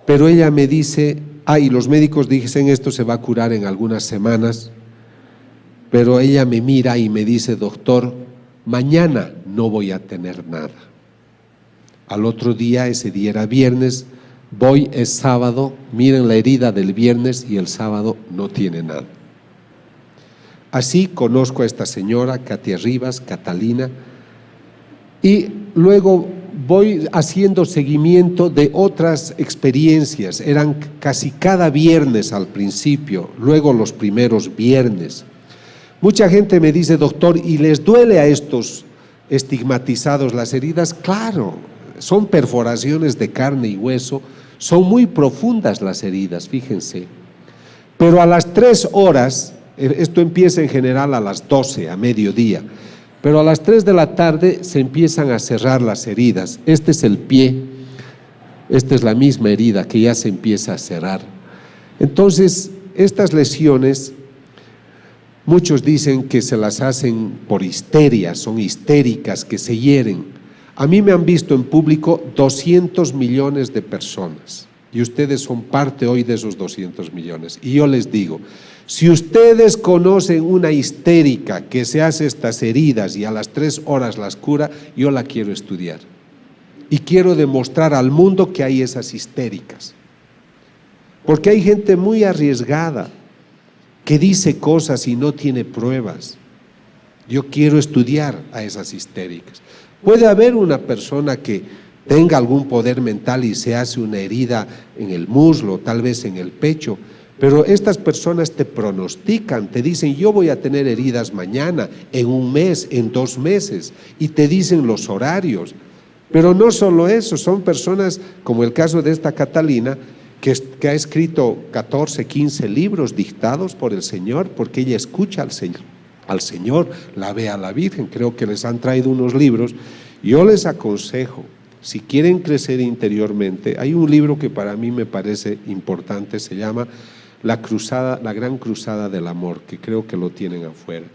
Pero ella me dice: y los médicos dicen esto se va a curar en algunas semanas, pero ella me mira y me dice: doctor, mañana no voy a tener nada. Al otro día, ese día era viernes, voy, es sábado, miren la herida del viernes y el sábado no tiene nada. Así conozco a esta señora, Katia Rivas, Catalina, y luego voy haciendo seguimiento de otras experiencias. Eran casi cada viernes al principio, luego los primeros viernes. Mucha gente me dice: doctor, ¿y les duele a estos estigmatizados las heridas? Claro, son perforaciones de carne y hueso, son muy profundas las heridas, fíjense. Pero a las 3 horas, esto empieza en general a las 12, a mediodía, pero a las 3 de la tarde se empiezan a cerrar las heridas. Este es el pie, esta es la misma herida que ya se empieza a cerrar. Entonces, estas lesiones, muchos dicen que se las hacen por histeria, son histéricas, que se hieren. A mí me han visto en público 200 millones de personas y ustedes son parte hoy de esos 200 millones. Y yo les digo, si ustedes conocen una histérica que se hace estas heridas y a las 3 horas las cura, yo la quiero estudiar. Y quiero demostrar al mundo que hay esas histéricas. Porque hay gente muy arriesgada que dice cosas y no tiene pruebas. Yo quiero estudiar a esas histéricas. Puede haber una persona que tenga algún poder mental y se hace una herida en el muslo, tal vez en el pecho, pero estas personas te pronostican, te dicen: yo voy a tener heridas mañana, en un mes, en 2 meses, y te dicen los horarios. Pero no solo eso, son personas como el caso de esta Catalina, que ha escrito 14, 15 libros dictados por el Señor, porque ella escucha al Señor, la ve a la Virgen. Creo que les han traído unos libros. Yo les aconsejo, si quieren crecer interiormente, hay un libro que para mí me parece importante, se llama La Gran Cruzada del Amor, que creo que lo tienen afuera.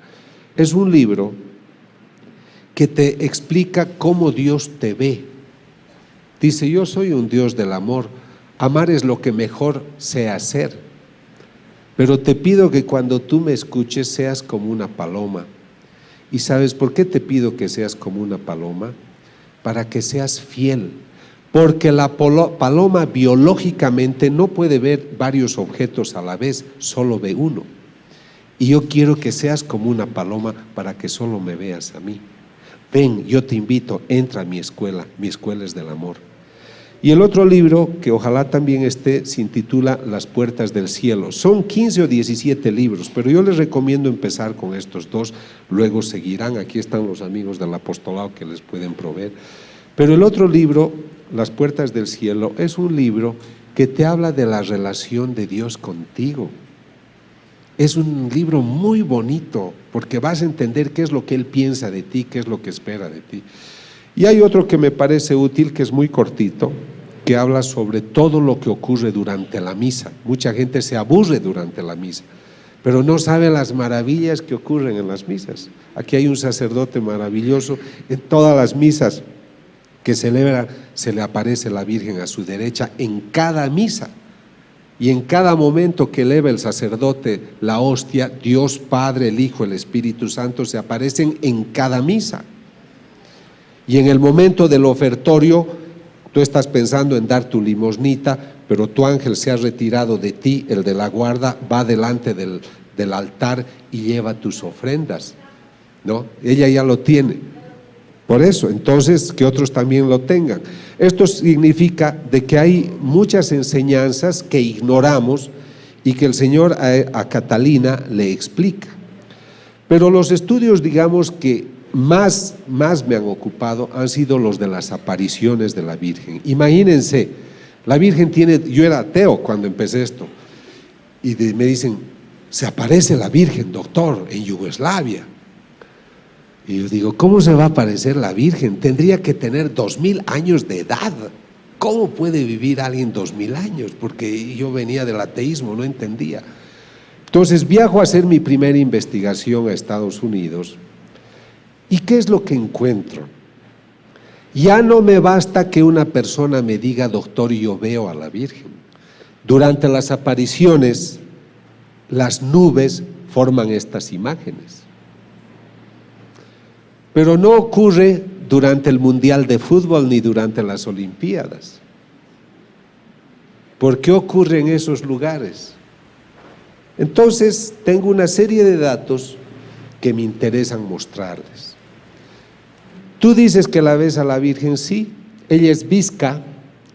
Es un libro que te explica cómo Dios te ve. Dice: yo soy un Dios del amor, amar es lo que mejor sé hacer, pero te pido que cuando tú me escuches seas como una paloma. ¿Y sabes por qué te pido que seas como una paloma? Para que seas fiel, porque la paloma biológicamente no puede ver varios objetos a la vez, solo ve uno. Y yo quiero que seas como una paloma para que solo me veas a mí. Ven, yo te invito, entra a mi escuela es del amor. Y el otro libro, que ojalá también esté, se intitula Las Puertas del Cielo. Son 15 o 17 libros, pero yo les recomiendo empezar con estos 2, luego seguirán. Aquí están los amigos del apostolado que les pueden proveer. Pero el otro libro, Las Puertas del Cielo, es un libro que te habla de la relación de Dios contigo. Es un libro muy bonito, porque vas a entender qué es lo que Él piensa de ti, qué es lo que espera de ti. Y hay otro que me parece útil, que es muy cortito, que habla sobre todo lo que ocurre durante la misa. Mucha gente se aburre durante la misa, pero no sabe las maravillas que ocurren en las misas. Aquí hay un sacerdote maravilloso. En todas las misas que celebra se le aparece la Virgen a su derecha en cada misa. Y en cada momento que eleva el sacerdote la hostia, Dios Padre, el Hijo, el Espíritu Santo se aparecen en cada misa. Y en el momento del ofertorio, tú estás pensando en dar tu limosnita, pero tu ángel se ha retirado de ti, el de la guarda, va delante del altar y lleva tus ofrendas, ¿no? Ella ya lo tiene. Por eso, entonces, que otros también lo tengan. Esto significa de que hay muchas enseñanzas que ignoramos y que el Señor a Catalina le explica. Pero los estudios, digamos, que más me han ocupado han sido los de las apariciones de la Virgen. Imagínense, la Virgen yo era ateo cuando empecé esto, y me dicen: se aparece la Virgen, doctor, en Yugoslavia. Y yo digo: ¿cómo se va a aparecer la Virgen? Tendría que tener 2000 años de edad. ¿Cómo puede vivir alguien 2000 años? Porque yo venía del ateísmo, no entendía. Entonces viajo a hacer mi primera investigación a Estados Unidos. ¿Y qué es lo que encuentro? Ya no me basta que una persona me diga: doctor, yo veo a la Virgen. Durante las apariciones, las nubes forman estas imágenes. Pero no ocurre durante el Mundial de Fútbol ni durante las Olimpiadas. ¿Por qué ocurre en esos lugares? Entonces, tengo una serie de datos que me interesan mostrarles. Tú dices que la ves a la Virgen, sí. Ella es Visca,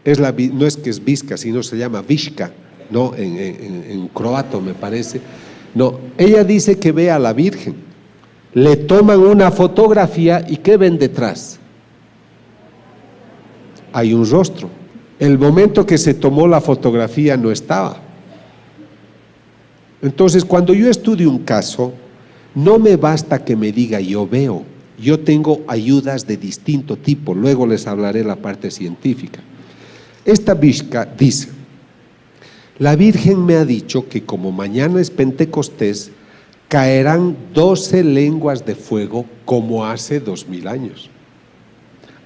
no es que es Visca, sino se llama Vishka, ¿no? En croato me parece. No, ella dice que ve a la Virgen. Le toman una fotografía y ¿qué ven detrás? Hay un rostro. El momento que se tomó la fotografía no estaba. Entonces, cuando yo estudio un caso, no me basta que me diga yo veo. Yo tengo ayudas de distinto tipo. Luego les hablaré la parte científica. Esta Vishka dice: la Virgen me ha dicho que como mañana es Pentecostés, caerán 12 lenguas de fuego como hace 2000 años.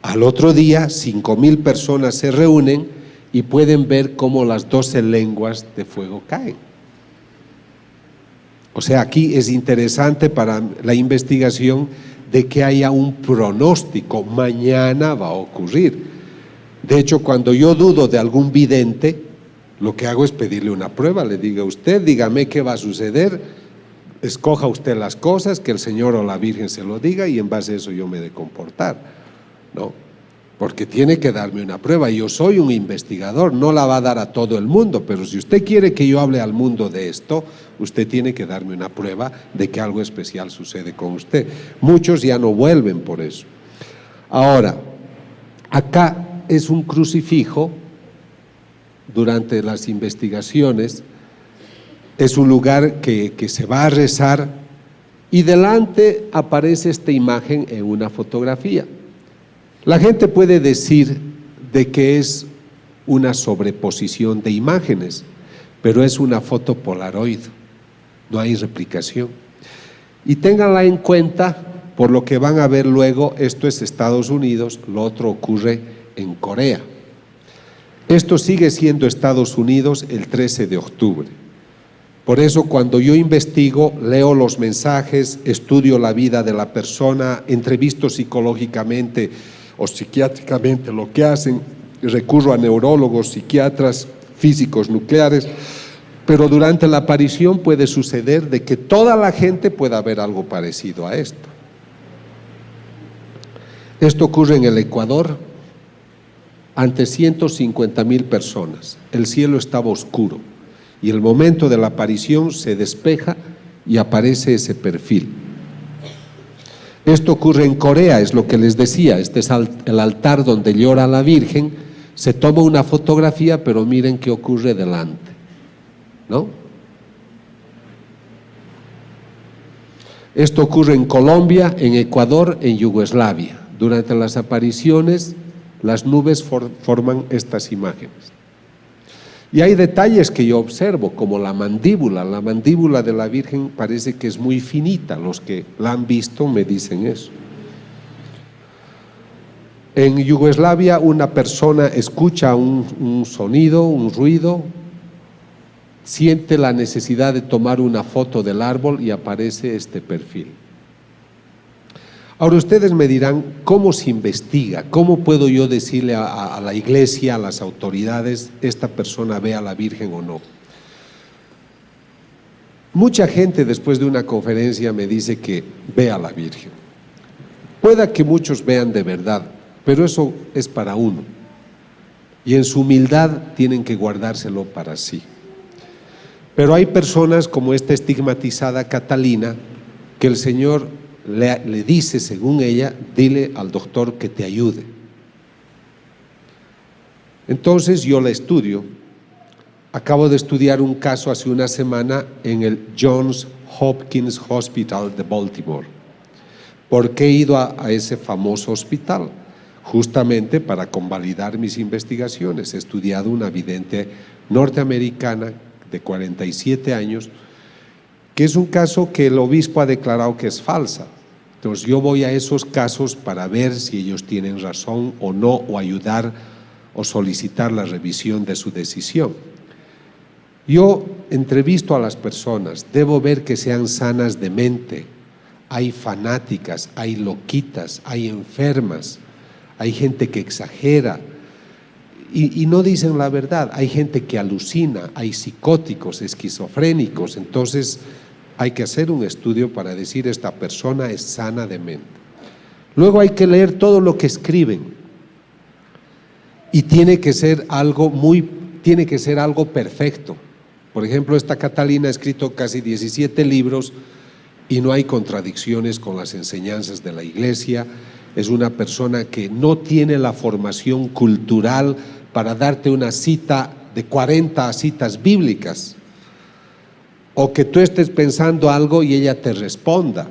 Al otro día 5000 personas se reúnen y pueden ver cómo las 12 lenguas de fuego caen. O sea, aquí es interesante para la investigación de que haya un pronóstico, mañana va a ocurrir. De hecho, cuando yo dudo de algún vidente, Lo que hago es pedirle una prueba, le digo a usted, dígame qué va a suceder, escoja usted las cosas, que el Señor o la Virgen se lo diga y en base a eso yo me he de comportar, ¿no? Porque tiene que darme una prueba. Yo soy un investigador, no la va a dar a todo el mundo, pero si usted quiere que yo hable al mundo de esto, usted tiene que darme una prueba de que algo especial sucede con usted. Muchos ya no vuelven por eso. Ahora, acá es un crucifijo. Durante las investigaciones es un lugar que se va a rezar y delante aparece esta imagen en una fotografía. La gente puede decir de que es una sobreposición de imágenes, pero es una foto Polaroid, no hay replicación. Y ténganla en cuenta, por lo que van a ver luego, esto es Estados Unidos, lo otro ocurre en Corea. Esto sigue siendo Estados Unidos el 13 de octubre. Por eso cuando yo investigo, leo los mensajes, estudio la vida de la persona, entrevisto psicológicamente o psiquiátricamente lo que hacen, recurro a neurólogos, psiquiatras, físicos nucleares, pero durante la aparición puede suceder de que toda la gente pueda ver algo parecido a esto. Esto ocurre en el Ecuador, ante 150,000 personas. El cielo estaba oscuro y el momento de la aparición se despeja y aparece ese perfil. Esto ocurre en Corea, es lo que les decía, este es el altar donde llora la Virgen, se toma una fotografía, pero miren qué ocurre delante, ¿no? Esto ocurre en Colombia, en Ecuador, en Yugoslavia. Durante las apariciones, las nubes forman estas imágenes. Y hay detalles que yo observo, como la mandíbula de la Virgen parece que es muy finita, los que la han visto me dicen eso. En Yugoslavia una persona escucha un sonido, un ruido, siente la necesidad de tomar una foto del árbol y aparece este perfil. Ahora ustedes me dirán, ¿cómo se investiga? ¿Cómo puedo yo decirle a la iglesia, a las autoridades, esta persona ve a la Virgen o no? Mucha gente después de una conferencia me dice que ve a la Virgen. Pueda que muchos vean de verdad, pero eso es para uno. Y en su humildad tienen que guardárselo para sí. Pero hay personas como esta estigmatizada Catalina, que el Señor le dice, según ella, dile al doctor que te ayude. Entonces yo la estudio. Acabo de estudiar un caso hace una semana en el Johns Hopkins Hospital de Baltimore. ¿Por qué he ido a ese famoso hospital? Justamente para convalidar mis investigaciones. He estudiado una vidente norteamericana de 47 años, que es un caso que el obispo ha declarado que es falsa. Entonces yo voy a esos casos para ver si ellos tienen razón o no, o ayudar o solicitar la revisión de su decisión. Yo entrevisto a las personas, debo ver que sean sanas de mente. Hay fanáticas, hay loquitas, hay enfermas, hay gente que exagera y no dicen la verdad. Hay gente que alucina, hay psicóticos, esquizofrénicos. Entonces hay que hacer un estudio para decir esta persona es sana de mente. Luego hay que leer todo lo que escriben y tiene que ser algo perfecto. Por ejemplo, esta Catalina ha escrito casi 17 libros y no hay contradicciones con las enseñanzas de la iglesia. Es una persona que no tiene la formación cultural para darte una cita de 40 citas bíblicas, o que tú estés pensando algo y ella te responda,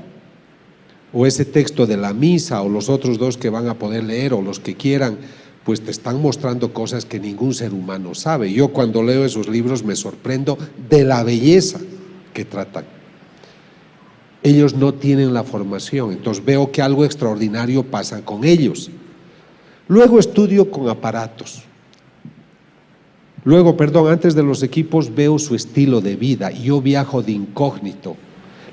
o ese texto de la misa, o los otros dos que van a poder leer, o los que quieran, pues te están mostrando cosas que ningún ser humano sabe. Yo cuando leo esos libros me sorprendo de la belleza que tratan. Ellos no tienen la formación, entonces veo que algo extraordinario pasa con ellos. Luego estudio con aparatos. Antes de los equipos veo su estilo de vida y yo viajo de incógnito,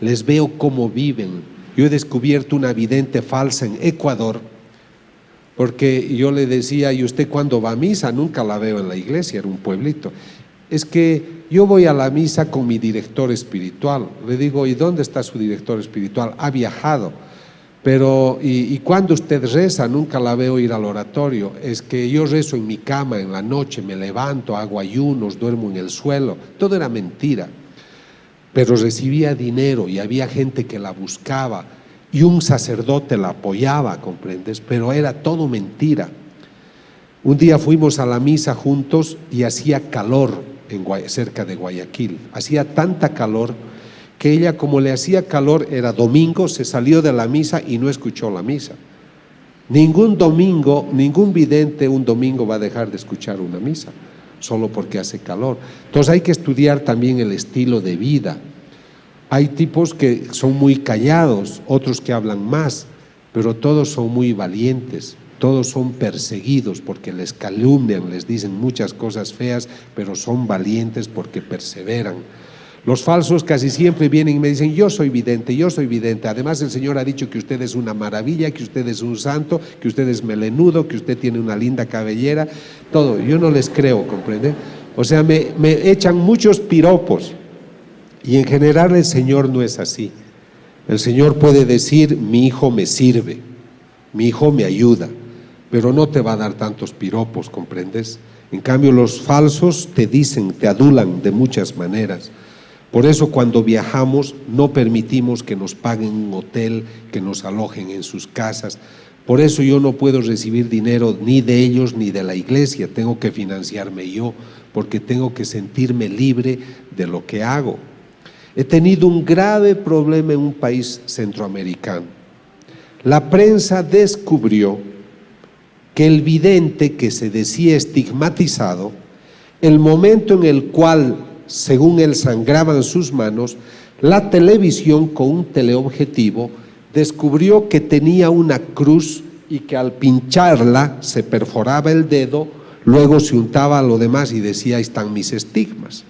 les veo cómo viven. Yo he descubierto una vidente falsa en Ecuador, porque yo le decía, ¿y usted cuándo va a misa? Nunca la veo en la iglesia, era un pueblito. es que yo voy a la misa con mi director espiritual. Le digo, ¿y dónde está su director espiritual? Ha viajado. Pero, ¿y cuando usted reza? Nunca la veo ir al oratorio. Es que yo rezo en mi cama en la noche, me levanto, hago ayunos, duermo en el suelo. Todo era mentira. Pero recibía dinero y había gente que la buscaba y un sacerdote la apoyaba, ¿comprendes? Pero era todo mentira. Un día fuimos a la misa juntos y hacía calor cerca de Guayaquil. Hacía tanta calor que ella, como le hacía calor, era domingo, se salió de la misa y no escuchó la misa. Ningún domingo, ningún vidente un domingo va a dejar de escuchar una misa, solo porque hace calor. Entonces hay que estudiar también el estilo de vida. Hay tipos que son muy callados, otros que hablan más, pero todos son muy valientes, todos son perseguidos porque les calumnian, les dicen muchas cosas feas, pero son valientes porque perseveran. Los falsos casi siempre vienen y me dicen, yo soy vidente, además el Señor ha dicho que usted es una maravilla, que usted es un santo, que usted es melenudo, que usted tiene una linda cabellera, todo. Yo no les creo, ¿comprende? O sea, me echan muchos piropos y en general el Señor no es así. El Señor puede decir, mi hijo me sirve, mi hijo me ayuda, pero no te va a dar tantos piropos, ¿comprendes? En cambio los falsos te dicen, te adulan de muchas maneras. Por eso cuando viajamos no permitimos que nos paguen un hotel, que nos alojen en sus casas. Por eso yo no puedo recibir dinero ni de ellos ni de la iglesia, tengo que financiarme yo, porque tengo que sentirme libre de lo que hago. He tenido un grave problema en un país centroamericano. La prensa descubrió que el vidente que se decía estigmatizado, el momento en el cual según él sangraban sus manos, la televisión con un teleobjetivo descubrió que tenía una cruz y que al pincharla se perforaba el dedo, luego se untaba lo demás y decía, ahí están mis estigmas.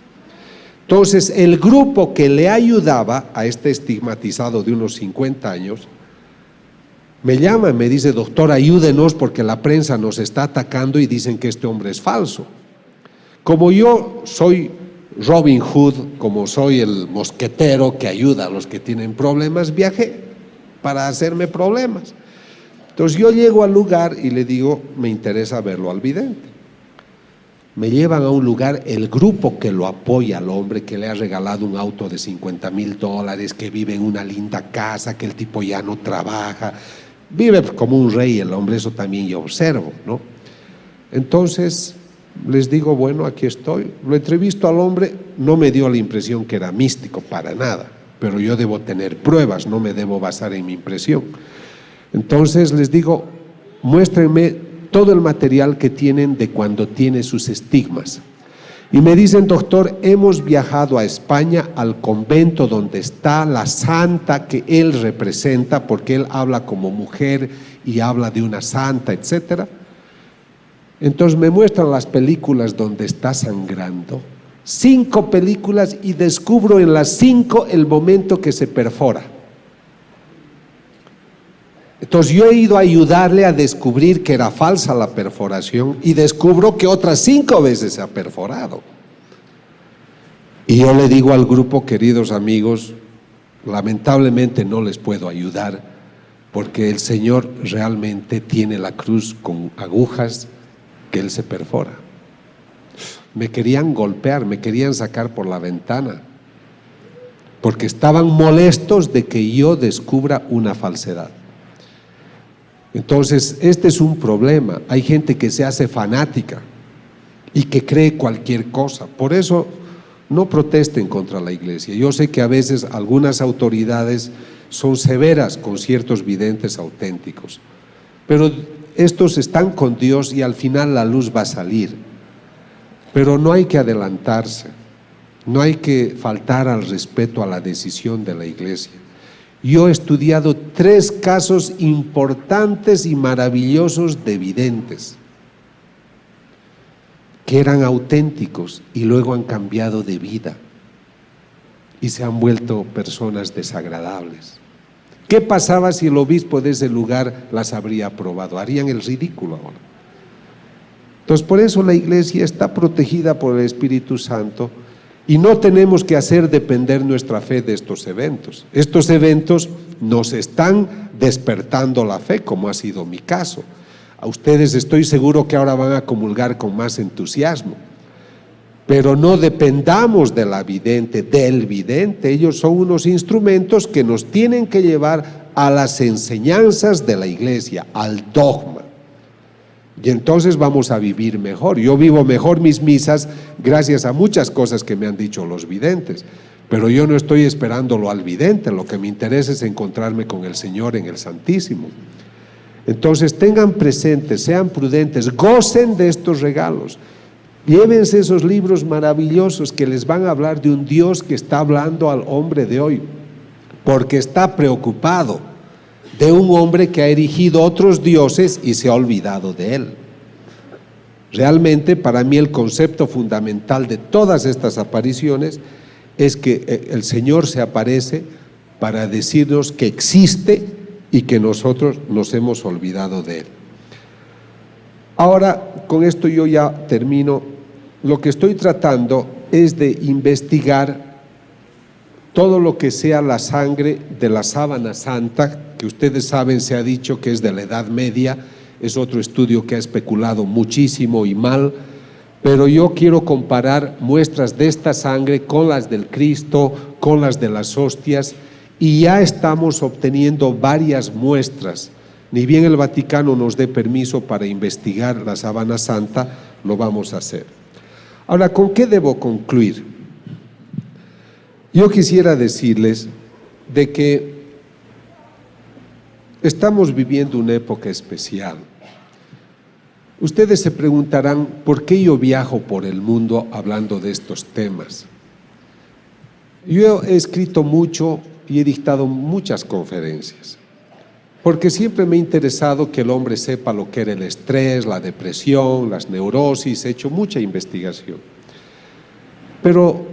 Entonces el grupo que le ayudaba a este estigmatizado de unos 50 años, me llama y me dice, doctor, ayúdenos porque la prensa nos está atacando y dicen que este hombre es falso. Como yo soy Robin Hood, como soy el mosquetero que ayuda a los que tienen problemas, viajé para hacerme problemas. Entonces yo llego al lugar y le digo, me interesa verlo al vidente. Me llevan a un lugar, el grupo que lo apoya al hombre, que le ha regalado un auto de $50,000, que vive en una linda casa, que el tipo ya no trabaja, vive como un rey el hombre, eso también yo observo, ¿no? Entonces les digo, bueno, aquí estoy. Lo entrevisto al hombre, no me dio la impresión que era místico, para nada, pero yo debo tener pruebas, no me debo basar en mi impresión. Entonces les digo, muéstrenme todo el material que tienen de cuando tiene sus estigmas. Y me dicen, doctor, hemos viajado a España al convento donde está la santa que él representa, porque él habla como mujer y habla de una santa, etcétera. Entonces me muestran las películas donde está sangrando, 5 películas, y descubro en las 5 el momento que se perfora. Entonces yo he ido a ayudarle a descubrir que era falsa la perforación y descubro que otras 5 veces se ha perforado. Y yo le digo al grupo, queridos amigos, lamentablemente no les puedo ayudar porque el Señor realmente tiene la cruz con agujas que él se perfora. Me querían golpear, me querían sacar por la ventana, porque estaban molestos de que yo descubra una falsedad. Entonces, este es un problema. Hay gente que se hace fanática y que cree cualquier cosa. Por eso, no protesten contra la iglesia. Yo sé que a veces algunas autoridades son severas con ciertos videntes auténticos, pero estos están con Dios y al final la luz va a salir. Pero no hay que adelantarse, no hay que faltar al respeto a la decisión de la iglesia. Yo he estudiado 3 casos importantes y maravillosos de videntes que eran auténticos y luego han cambiado de vida y se han vuelto personas desagradables. ¿Qué pasaba si el obispo de ese lugar las habría aprobado? Harían el ridículo ahora. Entonces, por eso la iglesia está protegida por el Espíritu Santo y no tenemos que hacer depender nuestra fe de estos eventos. Estos eventos nos están despertando la fe, como ha sido mi caso. A ustedes estoy seguro que ahora van a comulgar con más entusiasmo, pero no dependamos de la vidente, del vidente. Ellos son unos instrumentos que nos tienen que llevar a las enseñanzas de la iglesia, al dogma. Y entonces vamos a vivir mejor. Yo vivo mejor mis misas gracias a muchas cosas que me han dicho los videntes, pero yo no estoy esperándolo al vidente. Lo que me interesa es encontrarme con el Señor en el Santísimo. Entonces tengan presentes, sean prudentes, gocen de estos regalos. Llévense esos libros maravillosos que les van a hablar de un Dios que está hablando al hombre de hoy, porque está preocupado de un hombre que ha erigido otros dioses y se ha olvidado de él. Realmente, para mí, el concepto fundamental de todas estas apariciones es que el Señor se aparece para decirnos que existe y que nosotros nos hemos olvidado de él. Ahora, con esto yo ya termino. Lo que estoy tratando es de investigar todo lo que sea la sangre de la sábana santa, que ustedes saben, se ha dicho que es de la Edad Media, es otro estudio que ha especulado muchísimo y mal, pero yo quiero comparar muestras de esta sangre con las del Cristo, con las de las hostias, y ya estamos obteniendo varias muestras. Ni bien el Vaticano nos dé permiso para investigar la sábana santa, lo vamos a hacer. Ahora, ¿con qué debo concluir? Yo quisiera decirles de que estamos viviendo una época especial. Ustedes se preguntarán, ¿por qué yo viajo por el mundo hablando de estos temas? Yo he escrito mucho y he dictado muchas conferencias, porque siempre me ha interesado que el hombre sepa lo que era el estrés, la depresión, las neurosis. He hecho mucha investigación. Pero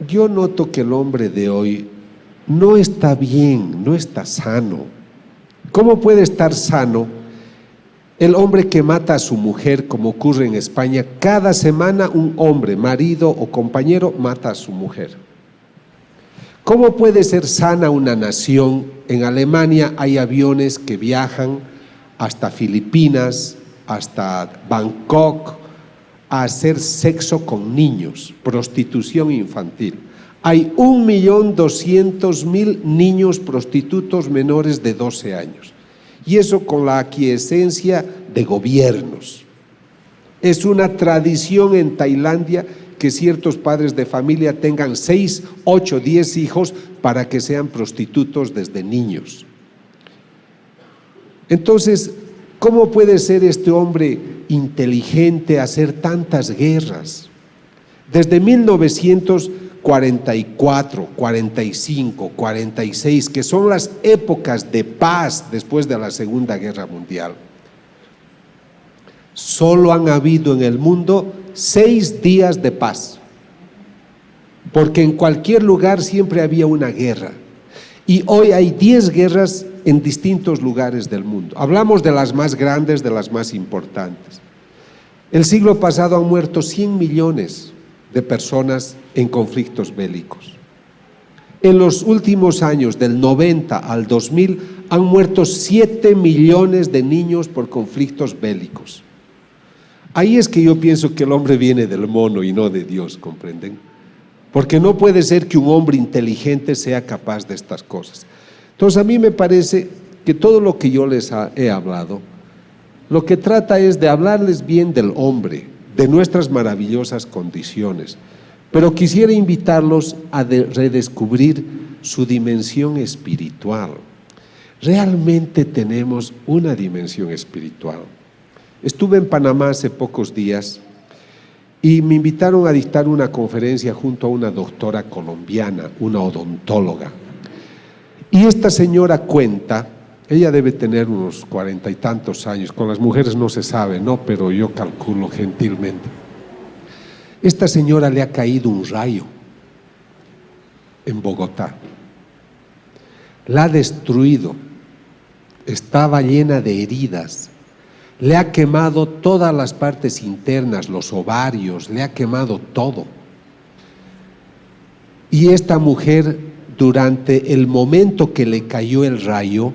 yo noto que el hombre de hoy no está bien, no está sano. ¿Cómo puede estar sano el hombre que mata a su mujer, como ocurre en España? Cada semana un hombre, marido o compañero, mata a su mujer. ¿Cómo puede ser sana una nación? En Alemania hay aviones que viajan hasta Filipinas, hasta Bangkok, a hacer sexo con niños, prostitución infantil. Hay 1.200.000 niños prostitutos menores de 12 años. Y eso con la aquiescencia de gobiernos. Es una tradición en Tailandia que ciertos padres de familia tengan 6, 8, 10 hijos para que sean prostitutos desde niños. Entonces, ¿cómo puede ser este hombre inteligente hacer tantas guerras? Desde 1944, 45, 46, que son las épocas de paz después de la Segunda Guerra Mundial, solo han habido en el mundo 6 días de paz, porque en cualquier lugar siempre había una guerra, y hoy hay 10 guerras en distintos lugares del mundo. Hablamos de las más grandes, de las más importantes. El siglo pasado han muerto 100 millones de personas en conflictos bélicos. En los últimos años, del 90 al 2000, han muerto 7 millones de niños por conflictos bélicos. Ahí es que yo pienso que el hombre viene del mono y no de Dios, ¿comprenden? Porque no puede ser que un hombre inteligente sea capaz de estas cosas. Entonces a mí me parece que todo lo que yo les he hablado, lo que trata es de hablarles bien del hombre, de nuestras maravillosas condiciones, pero quisiera invitarlos a redescubrir su dimensión espiritual. Realmente tenemos una dimensión espiritual. Estuve en Panamá hace pocos días y me invitaron a dictar una conferencia junto a una doctora colombiana, una odontóloga. Y esta señora cuenta, ella debe tener unos 40 y tantos años, con las mujeres no se sabe, ¿no? Pero yo calculo gentilmente. Esta señora le ha caído un rayo en Bogotá, la ha destruido, estaba llena de heridas, le ha quemado todas las partes internas, los ovarios, le ha quemado todo. Y esta mujer, durante el momento que le cayó el rayo,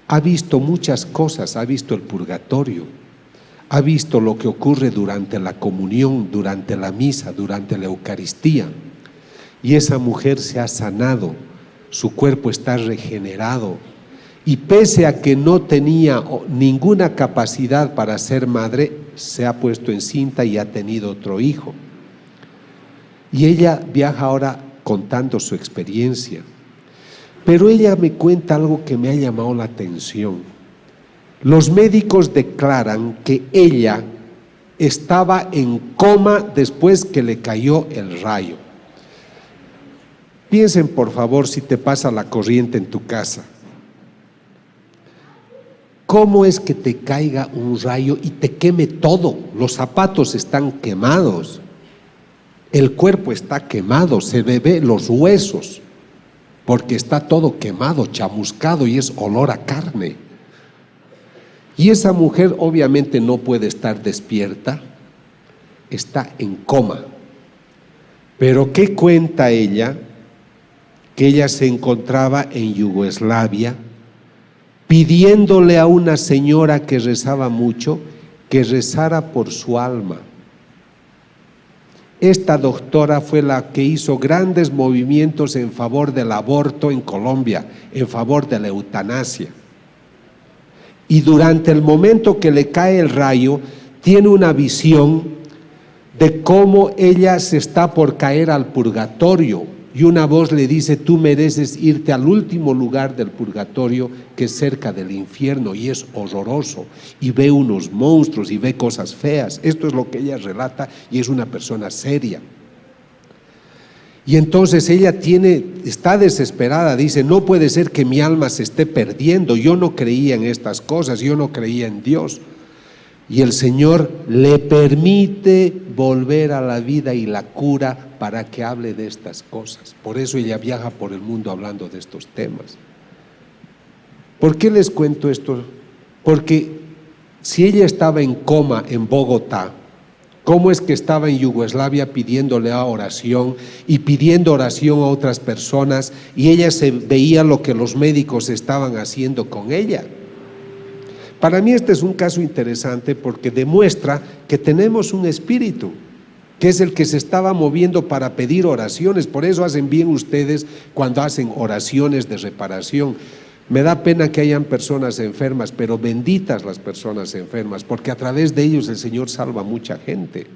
ha visto muchas cosas, ha visto el purgatorio, ha visto lo que ocurre durante la comunión, durante la misa, durante la Eucaristía. Y esa mujer se ha sanado, su cuerpo está regenerado. Y pese a que no tenía ninguna capacidad para ser madre, se ha puesto encinta y ha tenido otro hijo. Y ella viaja ahora contando su experiencia. Pero ella me cuenta algo que me ha llamado la atención. Los médicos declaran que ella estaba en coma después que le cayó el rayo. Piensen, por favor, si te pasa la corriente en tu casa. ¿Cómo es que te caiga un rayo y te queme todo? Los zapatos están quemados, el cuerpo está quemado, se ve los huesos, porque está todo quemado, chamuscado y es olor a carne. Y esa mujer obviamente no puede estar despierta, está en coma. Pero ¿qué cuenta ella? Que ella se encontraba en Yugoslavia, pidiéndole a una señora que rezaba mucho, que rezara por su alma. Esta doctora fue la que hizo grandes movimientos en favor del aborto en Colombia, en favor de la eutanasia. Y durante el momento que le cae el rayo, tiene una visión de cómo ella se está por caer al purgatorio. Y una voz le dice: tú mereces irte al último lugar del purgatorio, que es cerca del infierno, y es horroroso, y ve unos monstruos y ve cosas feas. Esto es lo que ella relata, y es una persona seria. Y entonces ella está desesperada, dice: no puede ser que mi alma se esté perdiendo, yo no creía en estas cosas, yo no creía en Dios. Y el Señor le permite volver a la vida y la cura para que hable de estas cosas. Por eso ella viaja por el mundo hablando de estos temas. ¿Por qué les cuento esto? Porque si ella estaba en coma en Bogotá, ¿cómo es que estaba en Yugoslavia pidiéndole oración y pidiendo oración a otras personas, y ella se veía lo que los médicos estaban haciendo con ella? Para mí este es un caso interesante porque demuestra que tenemos un espíritu, que es el que se estaba moviendo para pedir oraciones. Por eso hacen bien ustedes cuando hacen oraciones de reparación. Me da pena que hayan personas enfermas, pero benditas las personas enfermas, porque a través de ellos el Señor salva a mucha gente.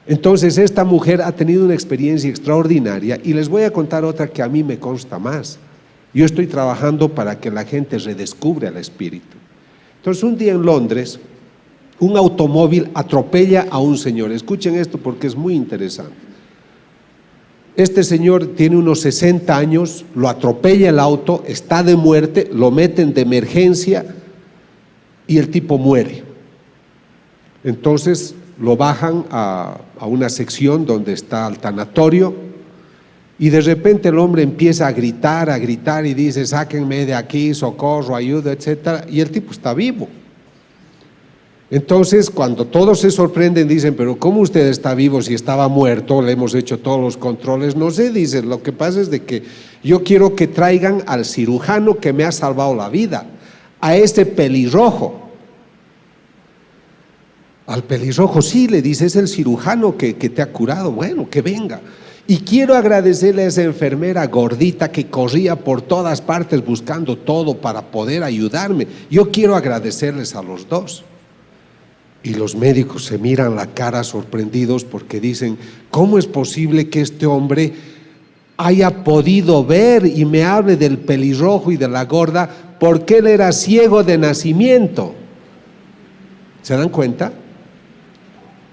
Entonces esta mujer ha tenido una experiencia extraordinaria, y les voy a contar otra que a mí me consta más. Yo estoy trabajando para que la gente redescubra el espíritu. Entonces un día en Londres, un automóvil atropella a un señor. Escuchen esto porque es muy interesante. Este señor tiene unos 60 años, lo atropella el auto, está de muerte, lo meten de emergencia y el tipo muere. Entonces lo bajan a una sección donde está el tanatorio, y de repente el hombre empieza a gritar y dice: sáquenme de aquí, socorro, ayuda, etcétera, y el tipo está vivo. Entonces, cuando todos se sorprenden, dicen: pero ¿cómo usted está vivo si estaba muerto? Le hemos hecho todos los controles. No sé, dice, lo que pasa es de que yo quiero que traigan al cirujano que me ha salvado la vida, a ese pelirrojo. Al pelirrojo, sí, le dice, es el cirujano que te ha curado. Bueno, que venga. Y quiero agradecerle a esa enfermera gordita que corría por todas partes buscando todo para poder ayudarme. Yo quiero agradecerles a los dos. Y los médicos se miran la cara sorprendidos porque dicen: ¿cómo es posible que este hombre haya podido ver y me hable del pelirrojo y de la gorda? Porque él era ciego de nacimiento. ¿Se dan cuenta?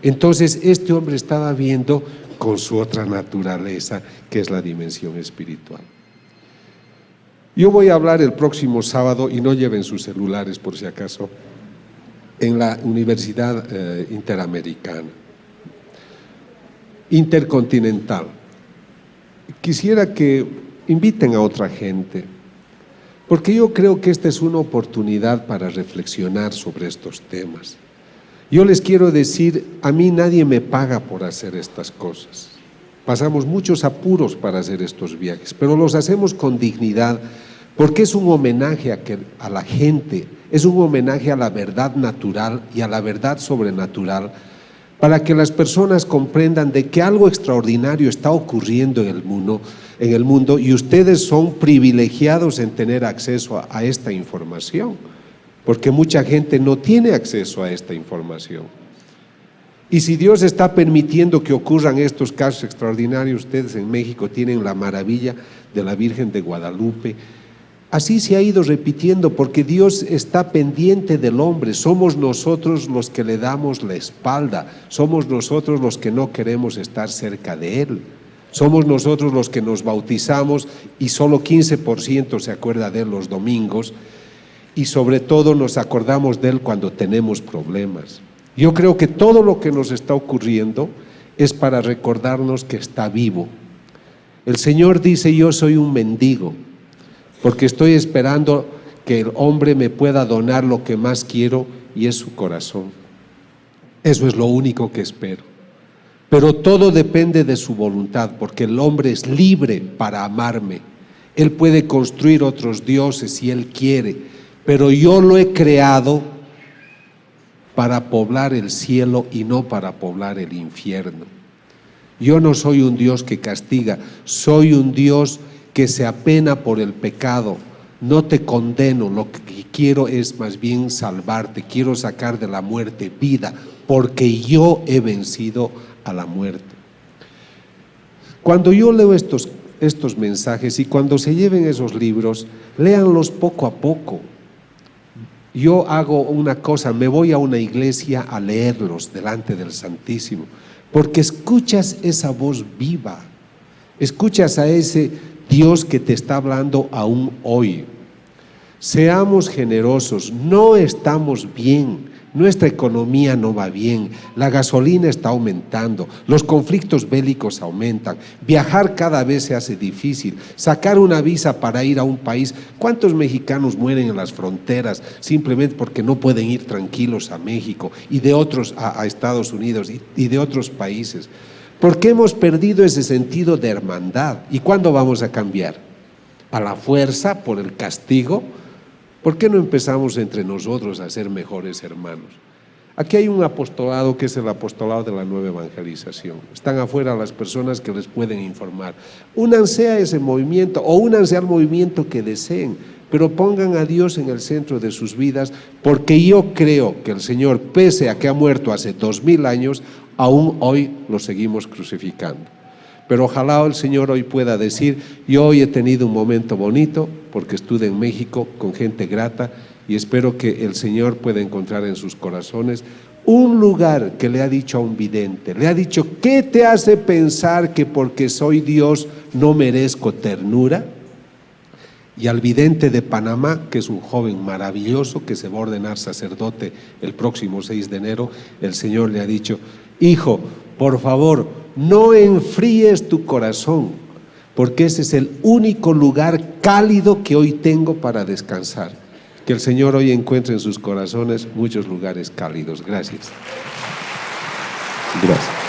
Entonces este hombre estaba viendo con su otra naturaleza, que es la dimensión espiritual. Yo voy a hablar el próximo sábado, y no lleven sus celulares por si acaso, en la Universidad Interamericana, Intercontinental. Quisiera que inviten a otra gente, porque yo creo que esta es una oportunidad para reflexionar sobre estos temas. Yo les quiero decir, a mí nadie me paga por hacer estas cosas. Pasamos muchos apuros para hacer estos viajes, pero los hacemos con dignidad, porque es un homenaje a la gente, es un homenaje a la verdad natural y a la verdad sobrenatural, para que las personas comprendan de que algo extraordinario está ocurriendo en el mundo y ustedes son privilegiados en tener acceso a esta información, porque mucha gente no tiene acceso a esta información. Y si Dios está permitiendo que ocurran estos casos extraordinarios, ustedes en México tienen la maravilla de la Virgen de Guadalupe. Así se ha ido repitiendo porque Dios está pendiente del hombre. Somos nosotros los que le damos la espalda, somos nosotros los que no queremos estar cerca de Él. Somos nosotros los que nos bautizamos y solo 15% se acuerda de Él los domingos, y sobre todo nos acordamos de Él cuando tenemos problemas. Yo creo que todo lo que nos está ocurriendo es para recordarnos que está vivo. El Señor dice: yo soy un mendigo, porque estoy esperando que el hombre me pueda donar lo que más quiero, y es su corazón. Eso es lo único que espero. Pero todo depende de su voluntad, porque el hombre es libre para amarme. Él puede construir otros dioses si él quiere, pero yo lo he creado para poblar el cielo y no para poblar el infierno. Yo no soy un Dios que castiga, soy un Dios que se apena por el pecado. No te condeno, lo que quiero es más bien salvarte, quiero sacar de la muerte vida, porque yo he vencido a la muerte. Cuando yo leo estos mensajes y cuando se lleven esos libros, léanlos poco a poco. Yo hago una cosa, me voy a una iglesia a leerlos delante del Santísimo, porque escuchas esa voz viva, escuchas a ese Dios que te está hablando aún hoy. Seamos generosos, no estamos bien, nuestra economía no va bien, la gasolina está aumentando, los conflictos bélicos aumentan, viajar cada vez se hace difícil, sacar una visa para ir a un país. ¿Cuántos mexicanos mueren en las fronteras simplemente porque no pueden ir tranquilos a México y de otros a Estados Unidos y de otros países? Porque hemos perdido ese sentido de hermandad. ¿Y cuándo vamos a cambiar? ¿A la fuerza, por el castigo? ¿Por qué no empezamos entre nosotros a ser mejores hermanos? Aquí hay un apostolado que es el apostolado de la nueva evangelización. Están afuera las personas que les pueden informar. Únanse a ese movimiento o únanse al movimiento que deseen, pero pongan a Dios en el centro de sus vidas, porque yo creo que el Señor, pese a que ha muerto hace 2000 años, aún hoy lo seguimos crucificando. Pero ojalá el Señor hoy pueda decir: yo hoy he tenido un momento bonito porque estuve en México con gente grata, y espero que el Señor pueda encontrar en sus corazones un lugar que le ha dicho a un vidente, le ha dicho: ¿qué te hace pensar que porque soy Dios no merezco ternura? Y al vidente de Panamá, que es un joven maravilloso que se va a ordenar sacerdote el próximo 6 de enero, el Señor le ha dicho: hijo, por favor, no enfríes tu corazón, porque ese es el único lugar cálido que hoy tengo para descansar. Que el Señor hoy encuentre en sus corazones muchos lugares cálidos. Gracias. Gracias.